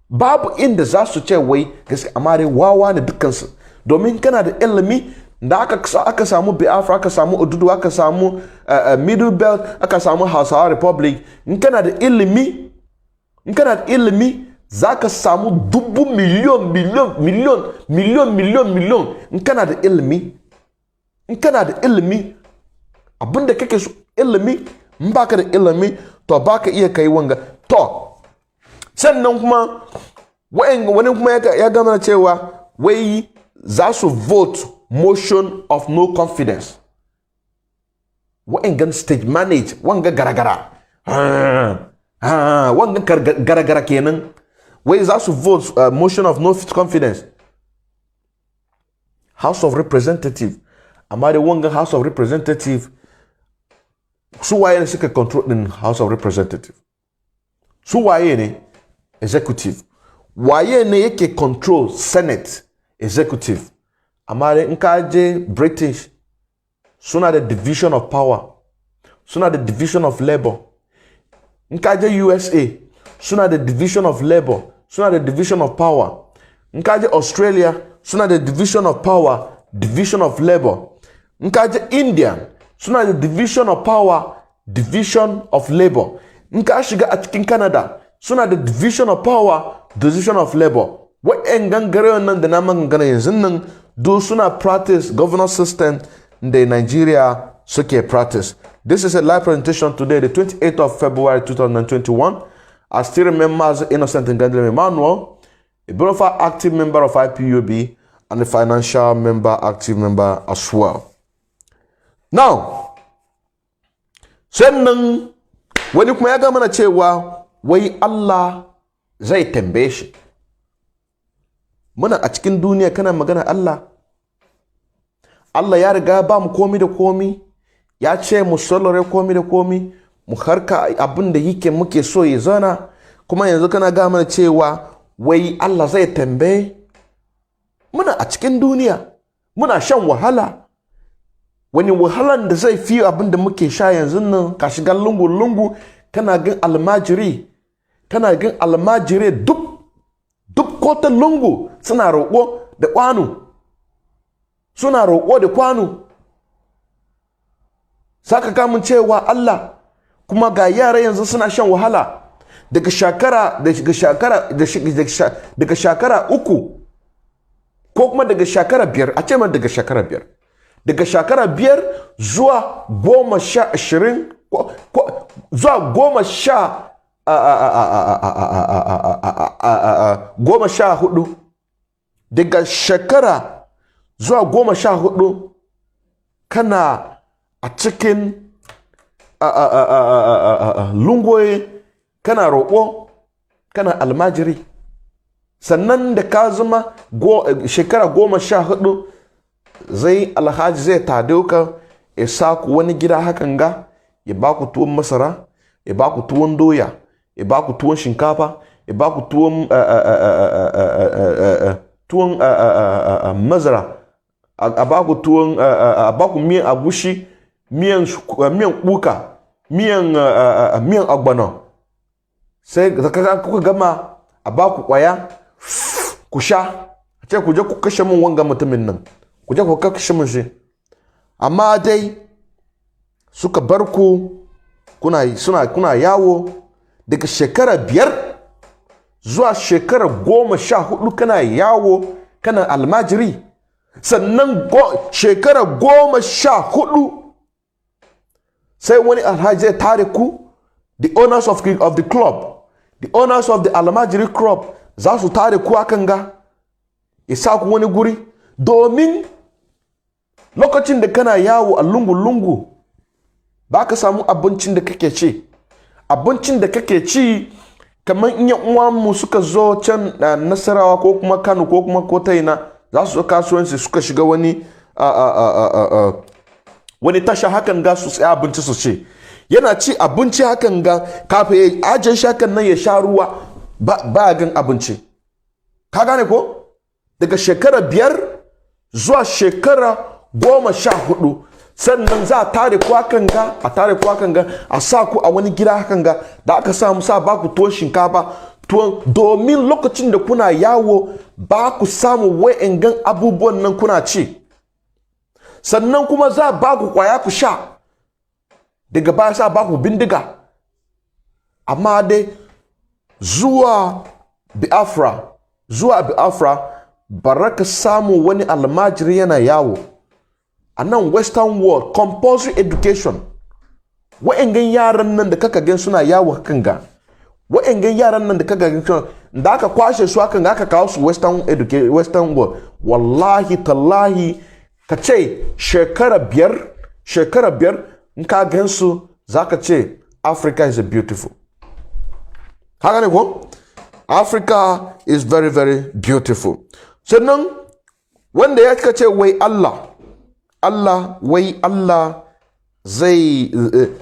babu inda za su ce wai gaskiya, amma dai wawa ne dukkansu, domin kana da ilimi da aka samu Biafra, aka samu Odudu, aka samu Middle Belt, aka samu Hausawa Republic. In kana da ilimi za ka samu dubu miliyon in kana da ilimi, abinda kake so ilimi. In baka da ilimi to baka iya kai wanga. To sannan kuma wani kuma ya gama cewa wai za su vote motion of no confidence. Wa'en stage manage wanga garagara, wanga garagara kenan. Wai za su vote motion of no confidence. House of Representative, amma da wanga House of Representative su waye ne suka control din House of Representative? Su waye ne executive? Waye ne yake control Senate executive? Amma in ka je British suna da division of power, suna da division of labor. In ka je USA suna da division of labor, suna da division of power. In ka je Australia suna da division of power, division of labor. In ka je India suna da division of power, division of labor. In ka shiga a cikin Canada suna da division of power, division of labor. Wa'en gangare nan da na magana yanzu nan do suna practice governance system da Nigeria suke practice. This is a live presentation today, the 28th of February 2021. I still remember as Innocent Ngandele Emmanuel, a bona fide active member of IPOB and a financial member, active member as well. Now, sannan wani kuma ya ga mana cewa wai Allah zai tambaye shi. Muna a cikin duniya kana magana Allah. Allah ya riga ba mu komi da komi, ya ce mu sallare komi da komi, mu harka abin da yake muke so ya zana, kuma yanzu kana ga mana cewa wai Allah zai tambaye. Muna a cikin duniya, muna shan wahala. Wani wahalan da zai fi abin da muke sha yanzu nan, ka shiga lungu-lungu, kana gan almajiri duk kota lungu suna roƙo da kwano. Suna roƙo da kwano. Saka kamun cewa Allah, kuma ga yara yanzu suna shan wahala daga shekara uku ko kuma daga shekara biyar, a ce man daga shekara biyar. Daga shekara 5 zuwa 10-20 zuwa 14. Daga shekara zuwa 14 kana a cikin lungoyi, kana roƙo, kana almajiri. Sannan da ka zama shekara 14 zai alhaji zai tade ka, ya sa ku wani gida hakan ga, ya ba ku tuwon masara, ya ba ku tuwon doya, ya ba ku tuwon shinkafa, ya ba ku tuwon mazara, a ba ku tuwon a ba ku miyan agushi, miyan kuka, miyan agbano. Sai da kuka gama a ba ku kwaya ku sha, a ce ku je ku kashe min wanga mutumin nan, ku je ku kashe min shi. Amma dai suka bar ku kuna yawo daga shekara 5 zuwa shekara 14 kana yawo kana almajiri. Sannan shekara 14 sai wani alhaji zai tare ku, the owners of the club, the owners of the almajiri club za su tare ku akan ga, ya sa ku wani guri, domin lokacin da kana yawo a lungu-lungu ba ka samu abincin da kake ci. Abincin da kake ci kamar in mu suka zo can Nasarawa ko kuma Kano ko kuma Kotaina za su kasuwanci suka shiga wani wani tasha hakan ga su tsaya abinci su ce yana ci abinci hakan ga kafin ya ajiye shi hakan nan ya sha ruwa ba gan abinci ka gane ko daga shekara 5 zuwa shekara 14 sannan za a tare ku hakan ga a sa ku a wani gida hakan ga da aka samu sa ba ku tuwon shinkafa tuwon domin lokacin da kuna yawo ba ku samu wa'angan abubuwan nan kuna ci sannan kuma za ba ku kwaya ku sha daga baya sa ba ku bindiga amma dai zuwa Biafra baraka samu wani almajiri yana yawo a nan western world compulsory education wa'angan yaran nan da kaka gan suna yawo hakan ga wa'angan yaran nan da kaka gan da aka kwashe su hakan ga aka kawo su western world wallahi tallahi ka ce shekara biyar in ka gan su zaka ce Africa is beautiful haka ne ko Africa is very very beautiful sannan wanda ya ce wai Allah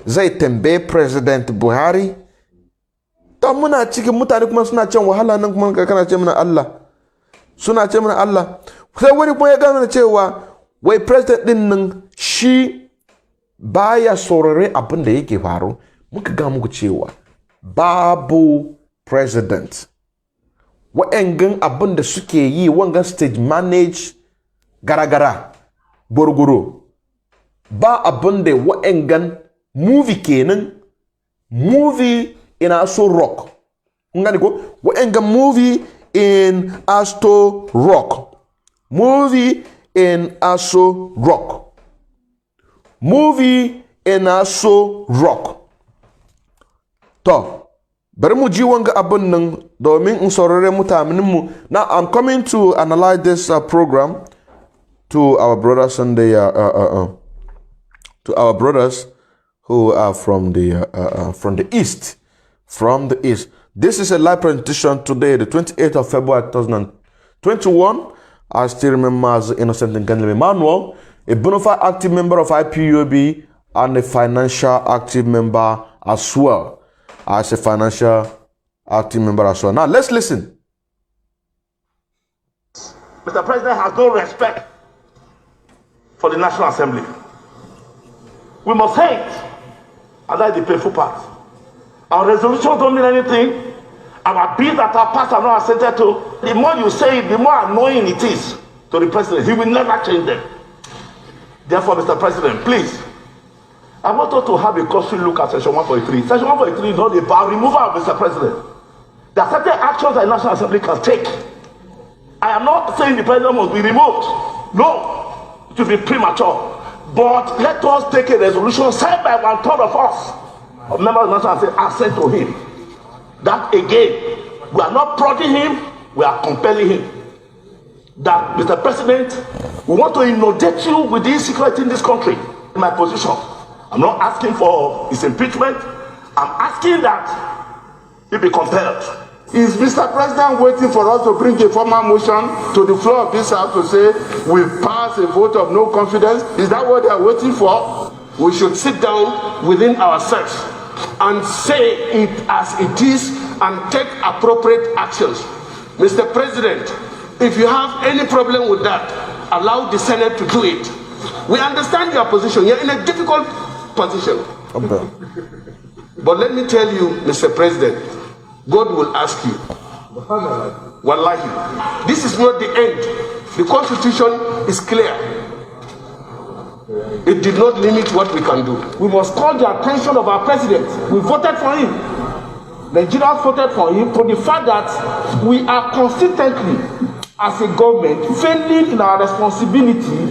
zai tambaye President Buhari ta muna cikin mutane kuma suna can wahala nan kuma kana ce mana Allah suna ce mana Allah sai wani kuma ya gano cewa wai president din nan shi baya saurare abin da yake faru muka ga muku cewa babu president wa'angan abin da suke yi wangan stage manage gara-gara gurguru ba abin da wa'angan movie kenan movie in Aso Rock ngani ko wa'angan movie in Asto Rock movie in Aso Rock movie in Aso Rock to bari mu ji wanga abin nan domin in saurare mutanenmu. Now I'm coming to analyze this program to our brothers and to our brothers who are from the east. This is a live presentation today, the 28th of February 2021. I still remember as Innocent Nganle Emmanuel, a bona fide active member of IPOB and a financial active member as well. As a financial active member as well. Now let's listen. Mr. President has no respect for the National Assembly. We must hate, and that's the painful part. Our resolutions don't mean anything. Our bills that are passed are not assented to. The more you say it, the more annoying it is to the president. He will never change them. Therefore, Mr. President, please, I want us to have a costly look at Section 143. Section 143 is not about removal of Mr. President. There are certain actions that the National Assembly can take. I am not saying the president must be removed. No, it will be premature. But let us take a resolution signed by 1/3 of us, of members of the National Assembly, and sent to him. That again, we are not prodding him, we are compelling him. That, Mr. President, we want to inundate you with the insecurity in this country. My position. I'm not asking for his impeachment. I'm asking that he be compelled. Is Mr. President waiting for us to bring a formal motion to the floor of this House to say we pass a vote of no confidence? Is that what they are waiting for? We should sit down within ourselves and say it as it is and take appropriate actions. Mr. President, if you have any problem with that, allow the Senate to do it. We understand your position. You're in a difficult position. Okay. But let me tell you, Mr. President, God will ask you. Wallahi, this is not the end. The Constitution is clear. It did not limit what we can do. We must call the attention of our president. We voted for him. Nigerians voted for him for the fact that we are consistently, as a government, failing in our responsibility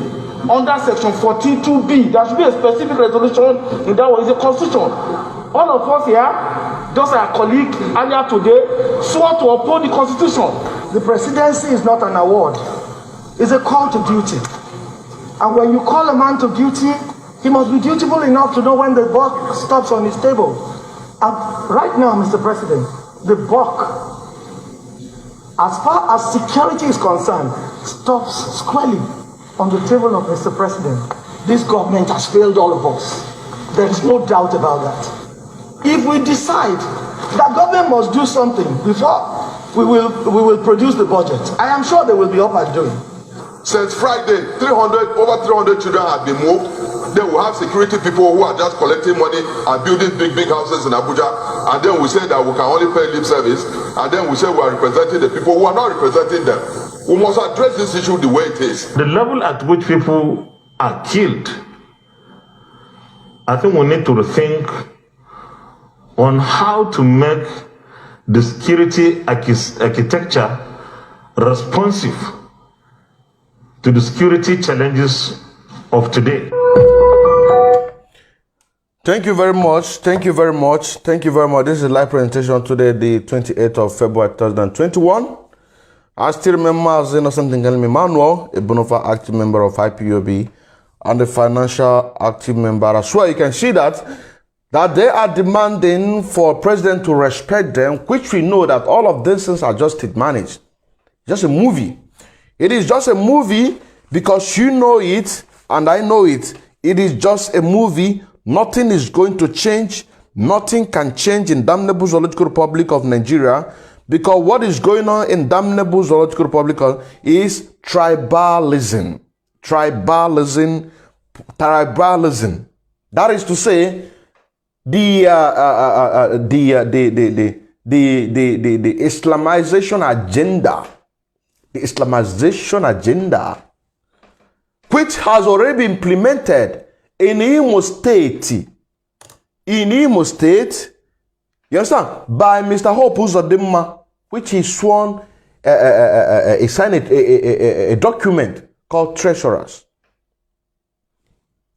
under Section 14(2)(b. There should be a specific resolution in that one. It's a constitution. All of us here, just like our colleague earlier today, swore to uphold the constitution. The presidency is not an award. It's a call to duty. And when you call a man to duty, he must be dutiful enough to know when the buck stops on his table. And right now, Mr. President, the buck, as far as security is concerned, stops squarely on the table of Mr. President. This government has failed all of us. There is no doubt about that. If we decide that government must do something before we will produce the budget, I am sure they will be up and doing. Since Friday, over 300 children have been moved. Then we have security people who are just collecting money and building big houses in Abuja. And then we say that we can only pay lip service. And then we say we are representing the people who are not representing them. We must address this issue the way it is. The level at which people are killed, I think we need to rethink on how to make the security architecture responsive to the security challenges of today. Thank you very much. Thank you very much. Thank you very much. This is a live presentation today, the 28th of February 2021. I still remember as Innocent Emmanuel, a bona fide active member of IPOB and a financial active member as well. You can see that they are demanding for president to respect them, which we know that all of these things are just state managed. Just a movie. It is just a movie because you know it and I know it. It is just a movie. Nothing is going to change. Nothing can change in damnable Zoological Republic of Nigeria, because what is going on in damnable Zoological Republic is tribalism. Tribalism. That is to say, the Islamization agenda. The Islamization agenda, which has already been implemented in Imo State. In Imo State, you understand? By Mr. Hope Uzodimma, which he sworn, he signed a document called Treasurers.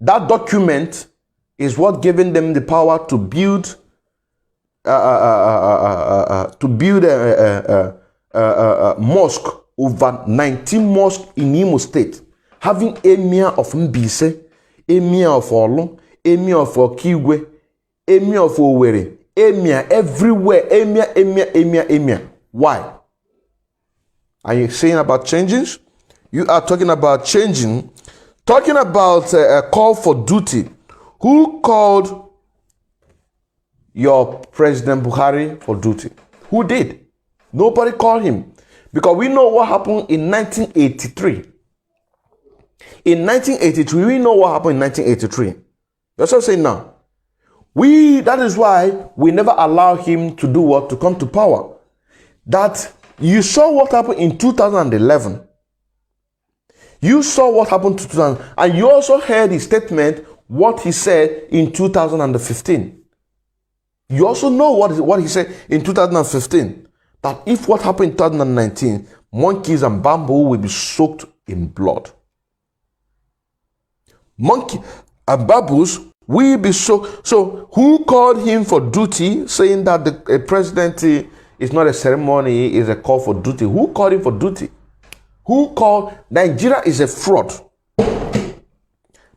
That document is what giving them the power to build a mosque, over 19 mosques in Imo State, having Emir of Mbise, Emir of Olu, Emir of Okigwe, Emir of Owerri, Emir everywhere, Emir. Why? Are you saying about changes? You are talking about changing, talking about a call for duty. Who called your President Buhari for duty? Who did? Nobody called him. Because we know what happened in 1983. In 1983, we know what happened in 1983. That's what I'm saying now. That is why we never allow him to do what? To come to power. That you saw what happened in 2011. You saw what happened to 2000, and you also heard his statement, what he said in 2015. You also know what he said in 2015. That if what happened in 2019, monkeys and bamboo will be soaked in blood. Monkey and bamboos will be soaked. So who called him for duty, saying that the presidency is not a ceremony, is a call for duty? Who called him for duty? Who called? Nigeria is a fraud.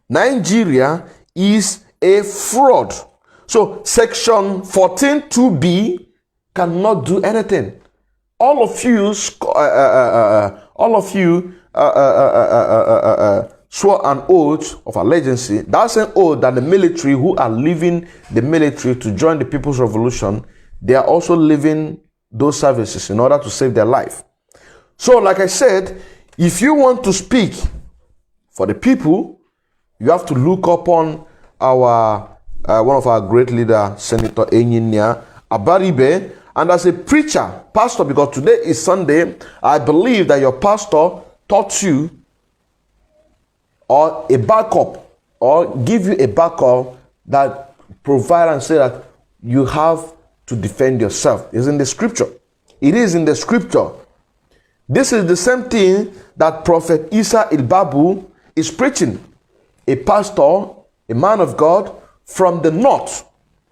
Nigeria is a fraud. So Section 14(2)(b) cannot do anything. All of you swore an oath of allegiance. That's an oath that the military who are leaving the military to join the People's Revolution, they are also leaving those services in order to save their life. So, like I said, if you want to speak for the people, you have to look upon our one of our great leaders, Senator Enyinia Abaribe. And as a preacher, pastor, because today is Sunday, I believe that your pastor taught you or a backup or give you a backup that provide and say that you have to defend yourself. It's in the scripture. It is in the scripture. This is the same thing that Prophet Isa Ilbabu is preaching. A pastor, a man of God from the north,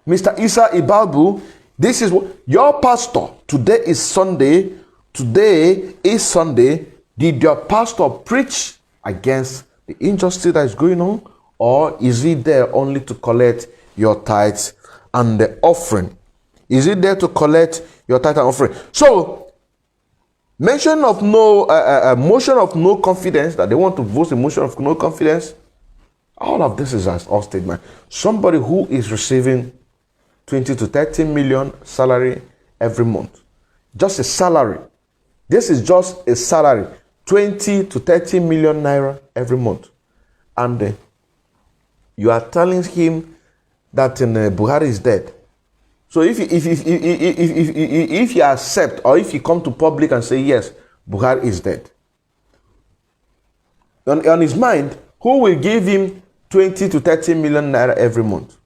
Mr. Isa Ilbabu. This is what your pastor, today is Sunday. Today is Sunday. Did your pastor preach against the injustice that is going on? Or is he there only to collect your tithes and the offering? Is he there to collect your tithe and offering. So, motion of no confidence, that they want to vote a motion of no confidence. All of this is an all statement. Somebody who is receiving 20 to 30 million salary every month, just a salary. This is just a salary, 20 to 30 million naira every month, and you are telling him that Buhari is dead. So if you accept, or if you come to public and say yes, Buhari is dead, on his mind, who will give him 20 to 30 million naira every month?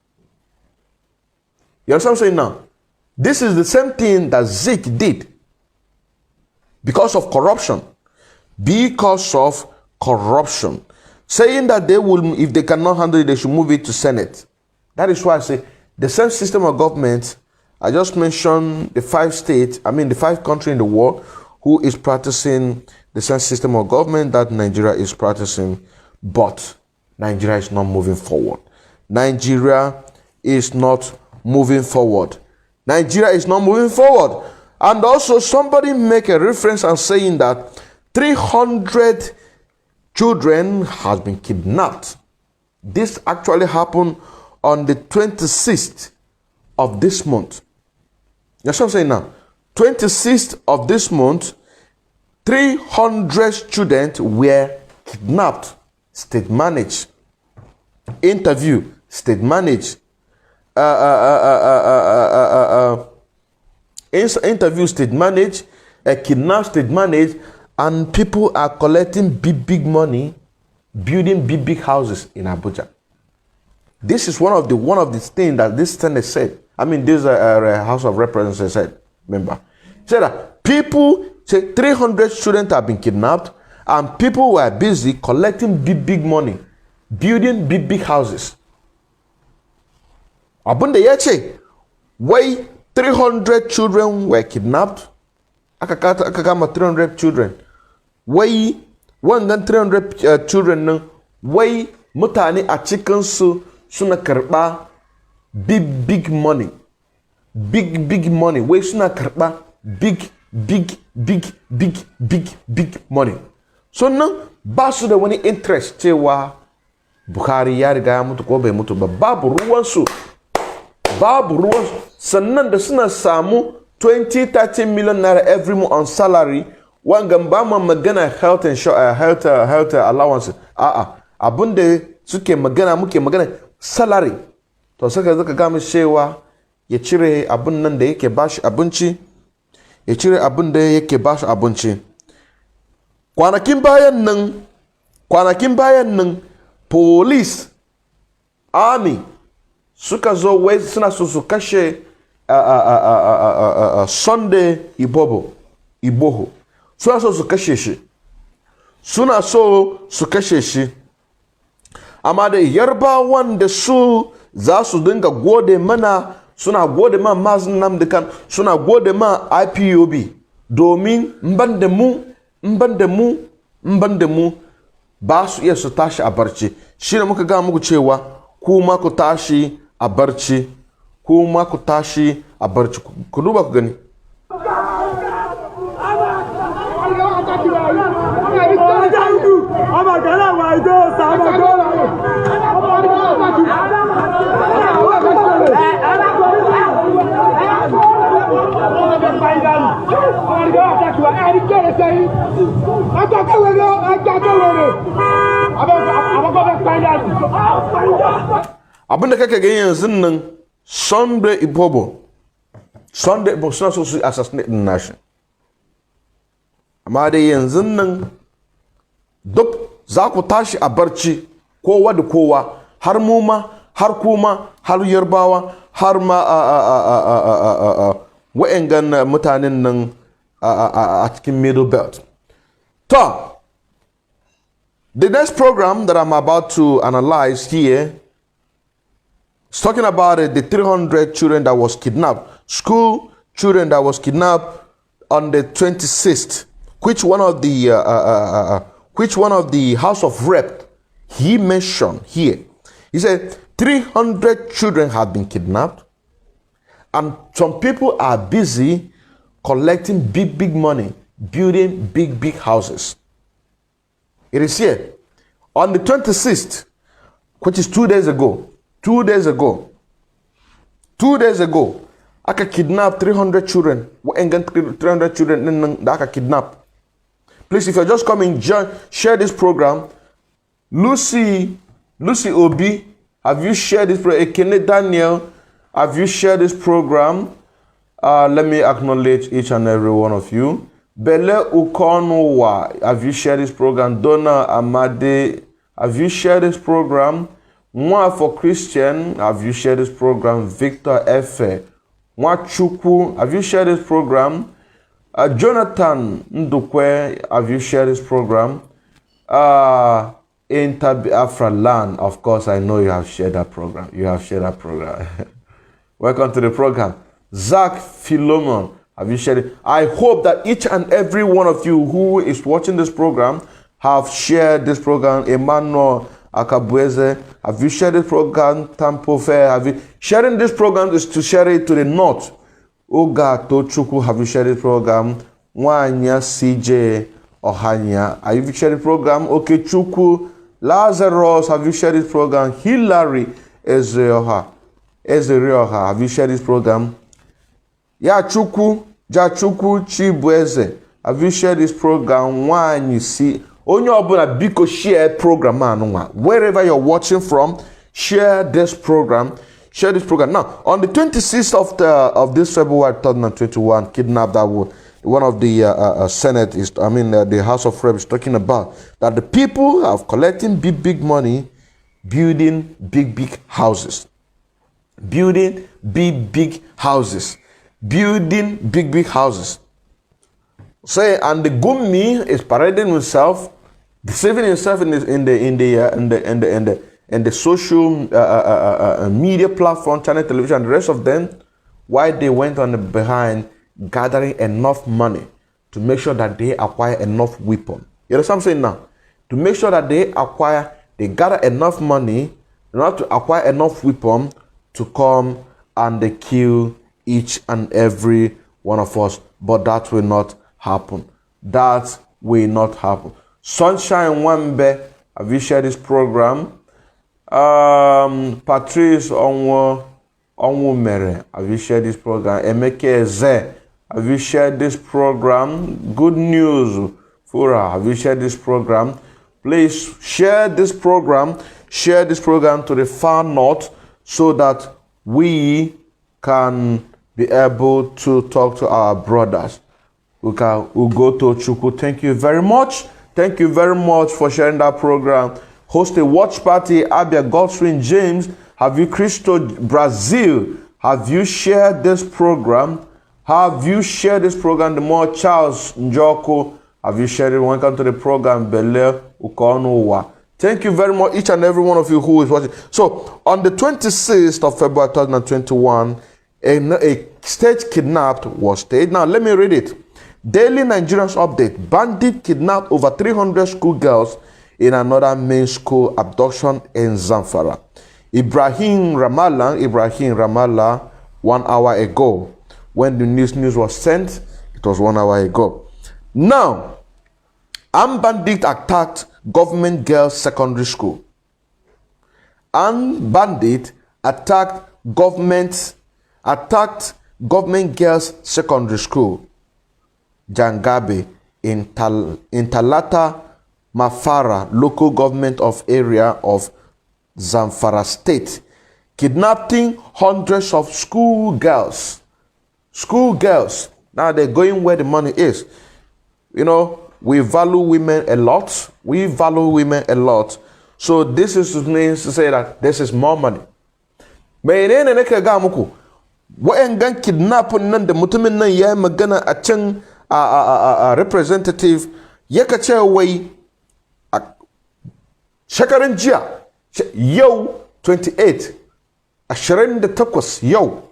You understand what I'm saying now? This is the same thing that Zik did because of corruption. Because of corruption. Saying that they will, if they cannot handle it, they should move it to Senate. That is why I say the same system of government. I just mentioned the 5 states, the 5 countries in the world who is practicing the same system of government that Nigeria is practicing, but Nigeria is not moving forward. Nigeria is not moving forward. Nigeria is not moving forward. And also somebody make a reference and saying that 300 children has been kidnapped. This actually happened on the 26th of this month. That's what I'm saying now. 26th of this month, 300 students were kidnapped. State managed. Interview, state managed. Interview, state managed. Kidnap, state managed. And people are collecting big money, building big houses in Abuja. This is one of the things that this Senate said. This House of Representatives said, remember. Said that people, say 300 students have been kidnapped, and people were busy collecting big money, building big houses. Abunde yeche, why 300 children were kidnapped? Akakama 300 children. Why 300 children? Why mutani a chicken su suna karba big money. Big money. Why suna karba big money. So now, basu da wani interest cewa Buhari ya riga ya mutu ko bai mutu ba, babu ruwansu. Sannan da suna samu 20-30 million naira every month on salary, wanga ba ma magana health allowance. Abunda suke magana, muke magana salary. To saka zaka ga mu cewa ya cire abun nan da yake bashi abinci, ya cire abun da yake bashi abinci. Kwanakin bayan nan police, army suka zo wai suna so su kashe Sunday Igboho. Suna so su kashe shi. Amma da Yarbawan da su za su dinga gode mana, suna gode ma Mazin Namdekan, suna gode ma IPOB, domin mban da mu ba su iya su tashi a barci. Shi ne muka ga muku cewa kuma ku tashi a barci, ku duba ku gani. Abinda kake gani yanzu nan Sunday Igboho suna so su assassinate din nashi. Amma dai yanzu nan duk za ku tashi a barci, kowa da kowa, har mu ma, har kuma, har Yarbawa, har ma wa'angan mutanen nan a cikin Middle Belt. So, the next program that I'm about to analyze here is talking about the 300 children that was kidnapped, school children that was kidnapped on the 26th. Which one of the House of Rep he mentioned here? He said 300 children have been kidnapped, and some people are busy collecting big money, building big houses. It is here. On the 26th, which is 2 days ago, aka kidnap 300 children. 300 children that aka kidnap. Please, if you're just coming, share this program. Lucy Obi, have you shared this program? Ekene Daniel, have you shared this program? Let me acknowledge each and every one of you. Bele Ukonowa, have you shared this program? Donna Amade, have you shared this program? Mwa for Christian, have you shared this program? Victor Efe, Mwachuku, have you shared this program? Jonathan Ndukwe, have you shared this program? Inter Afra Land, of course, I know you have shared that program. Welcome to the program. Zach Philomon, have you shared it? I hope that each and every one of you who is watching this program have shared this program. Emmanuel Akabueze, have you shared this program? Tampofe, have you? Sharing this program is to share it to the north. Oga Tochuku, have you shared this program? Wanya CJ Ohanya, have you shared the program? Okay, Chuku Lazarus, have you shared this program? Hillary Ezreoha, have you shared this program? Jachuku Chibueze, have you shared this program? One you see, only open biko share program, wherever you're watching from, share this program. Now, on the 26th of this February 2021, kidnapped that would one of the Senate is, the House of Reps talking about that the people are collecting big money, building big houses, building big houses. Say, and the Gumi is parading himself, deceiving himself in the social media platform, channel television, and the rest of them, why they went on the behind gathering enough money to make sure that they acquire enough weapon. You know what I'm saying now? To make sure that they gather enough money not to acquire enough weapon to come and they kill each and every one of us. But that will not happen. Sunshine Wambe, have you shared this program? Patrice Onwumere, have you shared this program? Emeke Ze, have you shared this program? Good news, Fura, have you shared this program? Please share this program to the far north so that we can be able to talk to our brothers. Ugoto Chuku, thank you very much. Thank you very much for sharing that program. Host a watch party, Abia Godwin James. Have you, Cristo Brazil? Have you shared this program? The more Charles Njoko, have you shared it? Welcome to the program, Bele Ukonowa. Thank you very much, each and every one of you who is watching. So, on the 26th of February 2021, a state kidnapped was staged. Now, let me read it. Daily Nigerians update. Bandit kidnapped over 300 schoolgirls in another main school abduction in Zamfara. Ibrahim Ramallah, 1 hour ago. When the news was sent, it was 1 hour ago. Now, armed bandit attacked government girls secondary school. Armed bandit attacked government girls secondary school, Jangabe, in Talata Mafara, local government of area of Zamfara state, kidnapping hundreds of schoolgirls. Now they're going where the money is. You know, we value women a lot. So this is means to say that this is more money. Wa'yan kidnapping nan da mutumin nan ya magana a can a representative yaka ce wai shekaran jiya yau 28 yau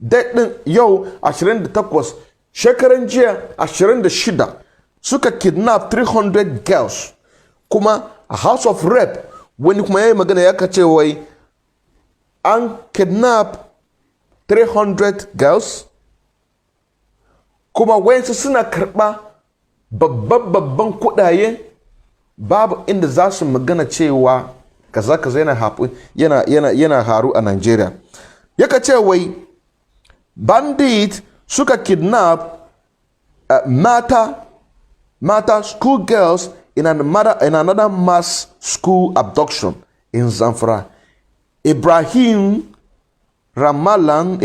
daɗin yau 28 shekaran jiya 26 suka kidnap 300 girls kuma a House of Rep wani kuma yayi magana yaka ce wai an kidnap 300 girls kuma wayansu suna karɓa babban kuɗaye babu inda za su magana cewa kaza yana haru a Nigeria. Yaka ce wai bandit suka kidnap mata school girls in another mass school abduction in Zamfara. Ibrahim Ramalan.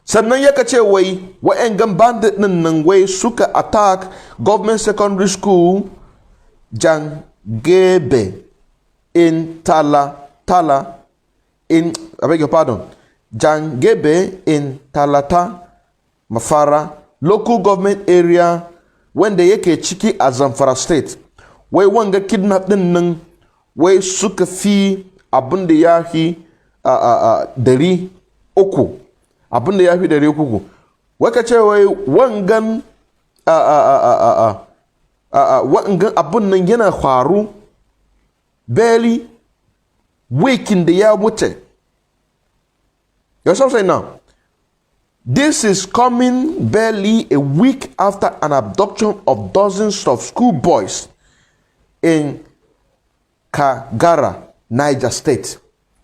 Sannan yaka ce wai wa'yangan bandit nan wai suka attack government secondary school Jangebe in Jangebe in Talata Mafara local government area wanda yake ciki a Zamfara state. Wai wanga kidnap din nan wai suka fi abin da ya fi 300. Abin da ya fi 300. Wai ka ce wai wangan abin nan yana faru barely weekin da ya wuce. You know what I'm saying now? This is coming barely a week after an abduction of dozens of schoolboys in Kagara, Niger State,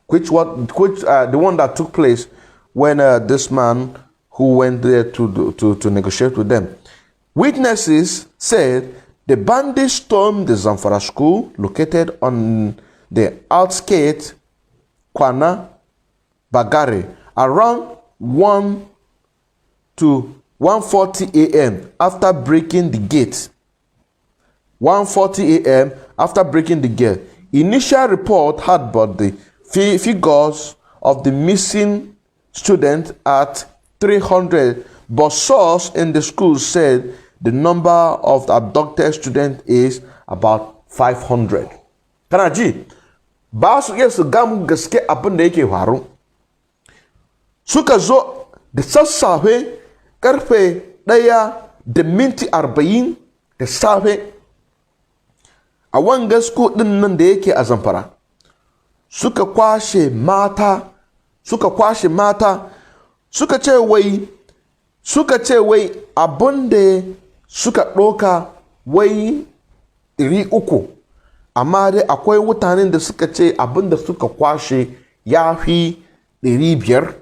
which the one that took place when this man who went there to negotiate with them. Witnesses said the bandits stormed the Zamfara school located on the outskirts Kwana Bagare around 1 to 1:40 a.m. after breaking the gate. 1:40 a.m. after breaking the gate. Initial report had about the figures of the missing students at 300, but source in the school said the number of the abducted students is about 500. Kana ji ba su iya su gamu gaske abin da yake faru. Suka zo da sassafe karfe 1:40 da safe a wanga school din nan da yake a Zamfara. Suka kwashe mata suka ce wai abin da suka ɗoka wai 300, amma dai akwai mutanen da suka ce abin da suka kwashe ya fi 500.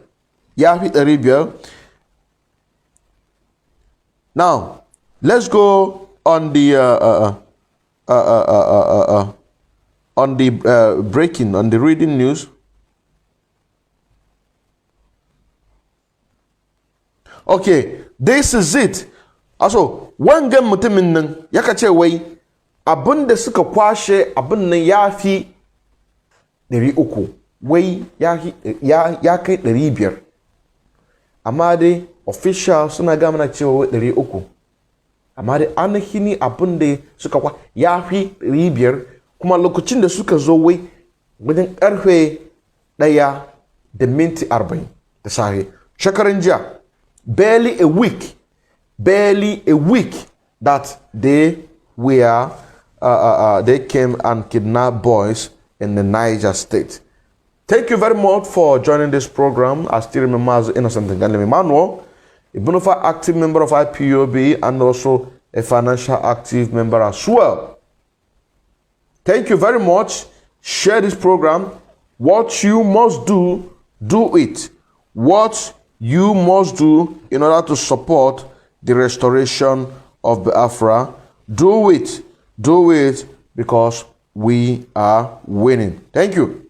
Now let's go on the breaking, on the reading news. Okay, this is it. Also, wangan mutumin nan yaka ce wai abin da suka kwashe abin nan ya fi 300, wai ya kai 500. Amma dai official suna ga mana cewa 300. Amma dai ainihin abin da suka kwa ya fi 500, kuma lokacin da suka zo wai wajen karfe 1:40 da safe. Shekaran jiya, barely a week that they came and kidnapped boys in the Niger State. Thank you very much for joining this program. I still remember as Innocent Nganlem Emmanuel, a bona fide active member of IPOB and also a financial active member as well. Thank you very much. Share this program. What you must do, do it. What you must do in order to support the restoration of Biafra, do it. Do it because we are winning. Thank you.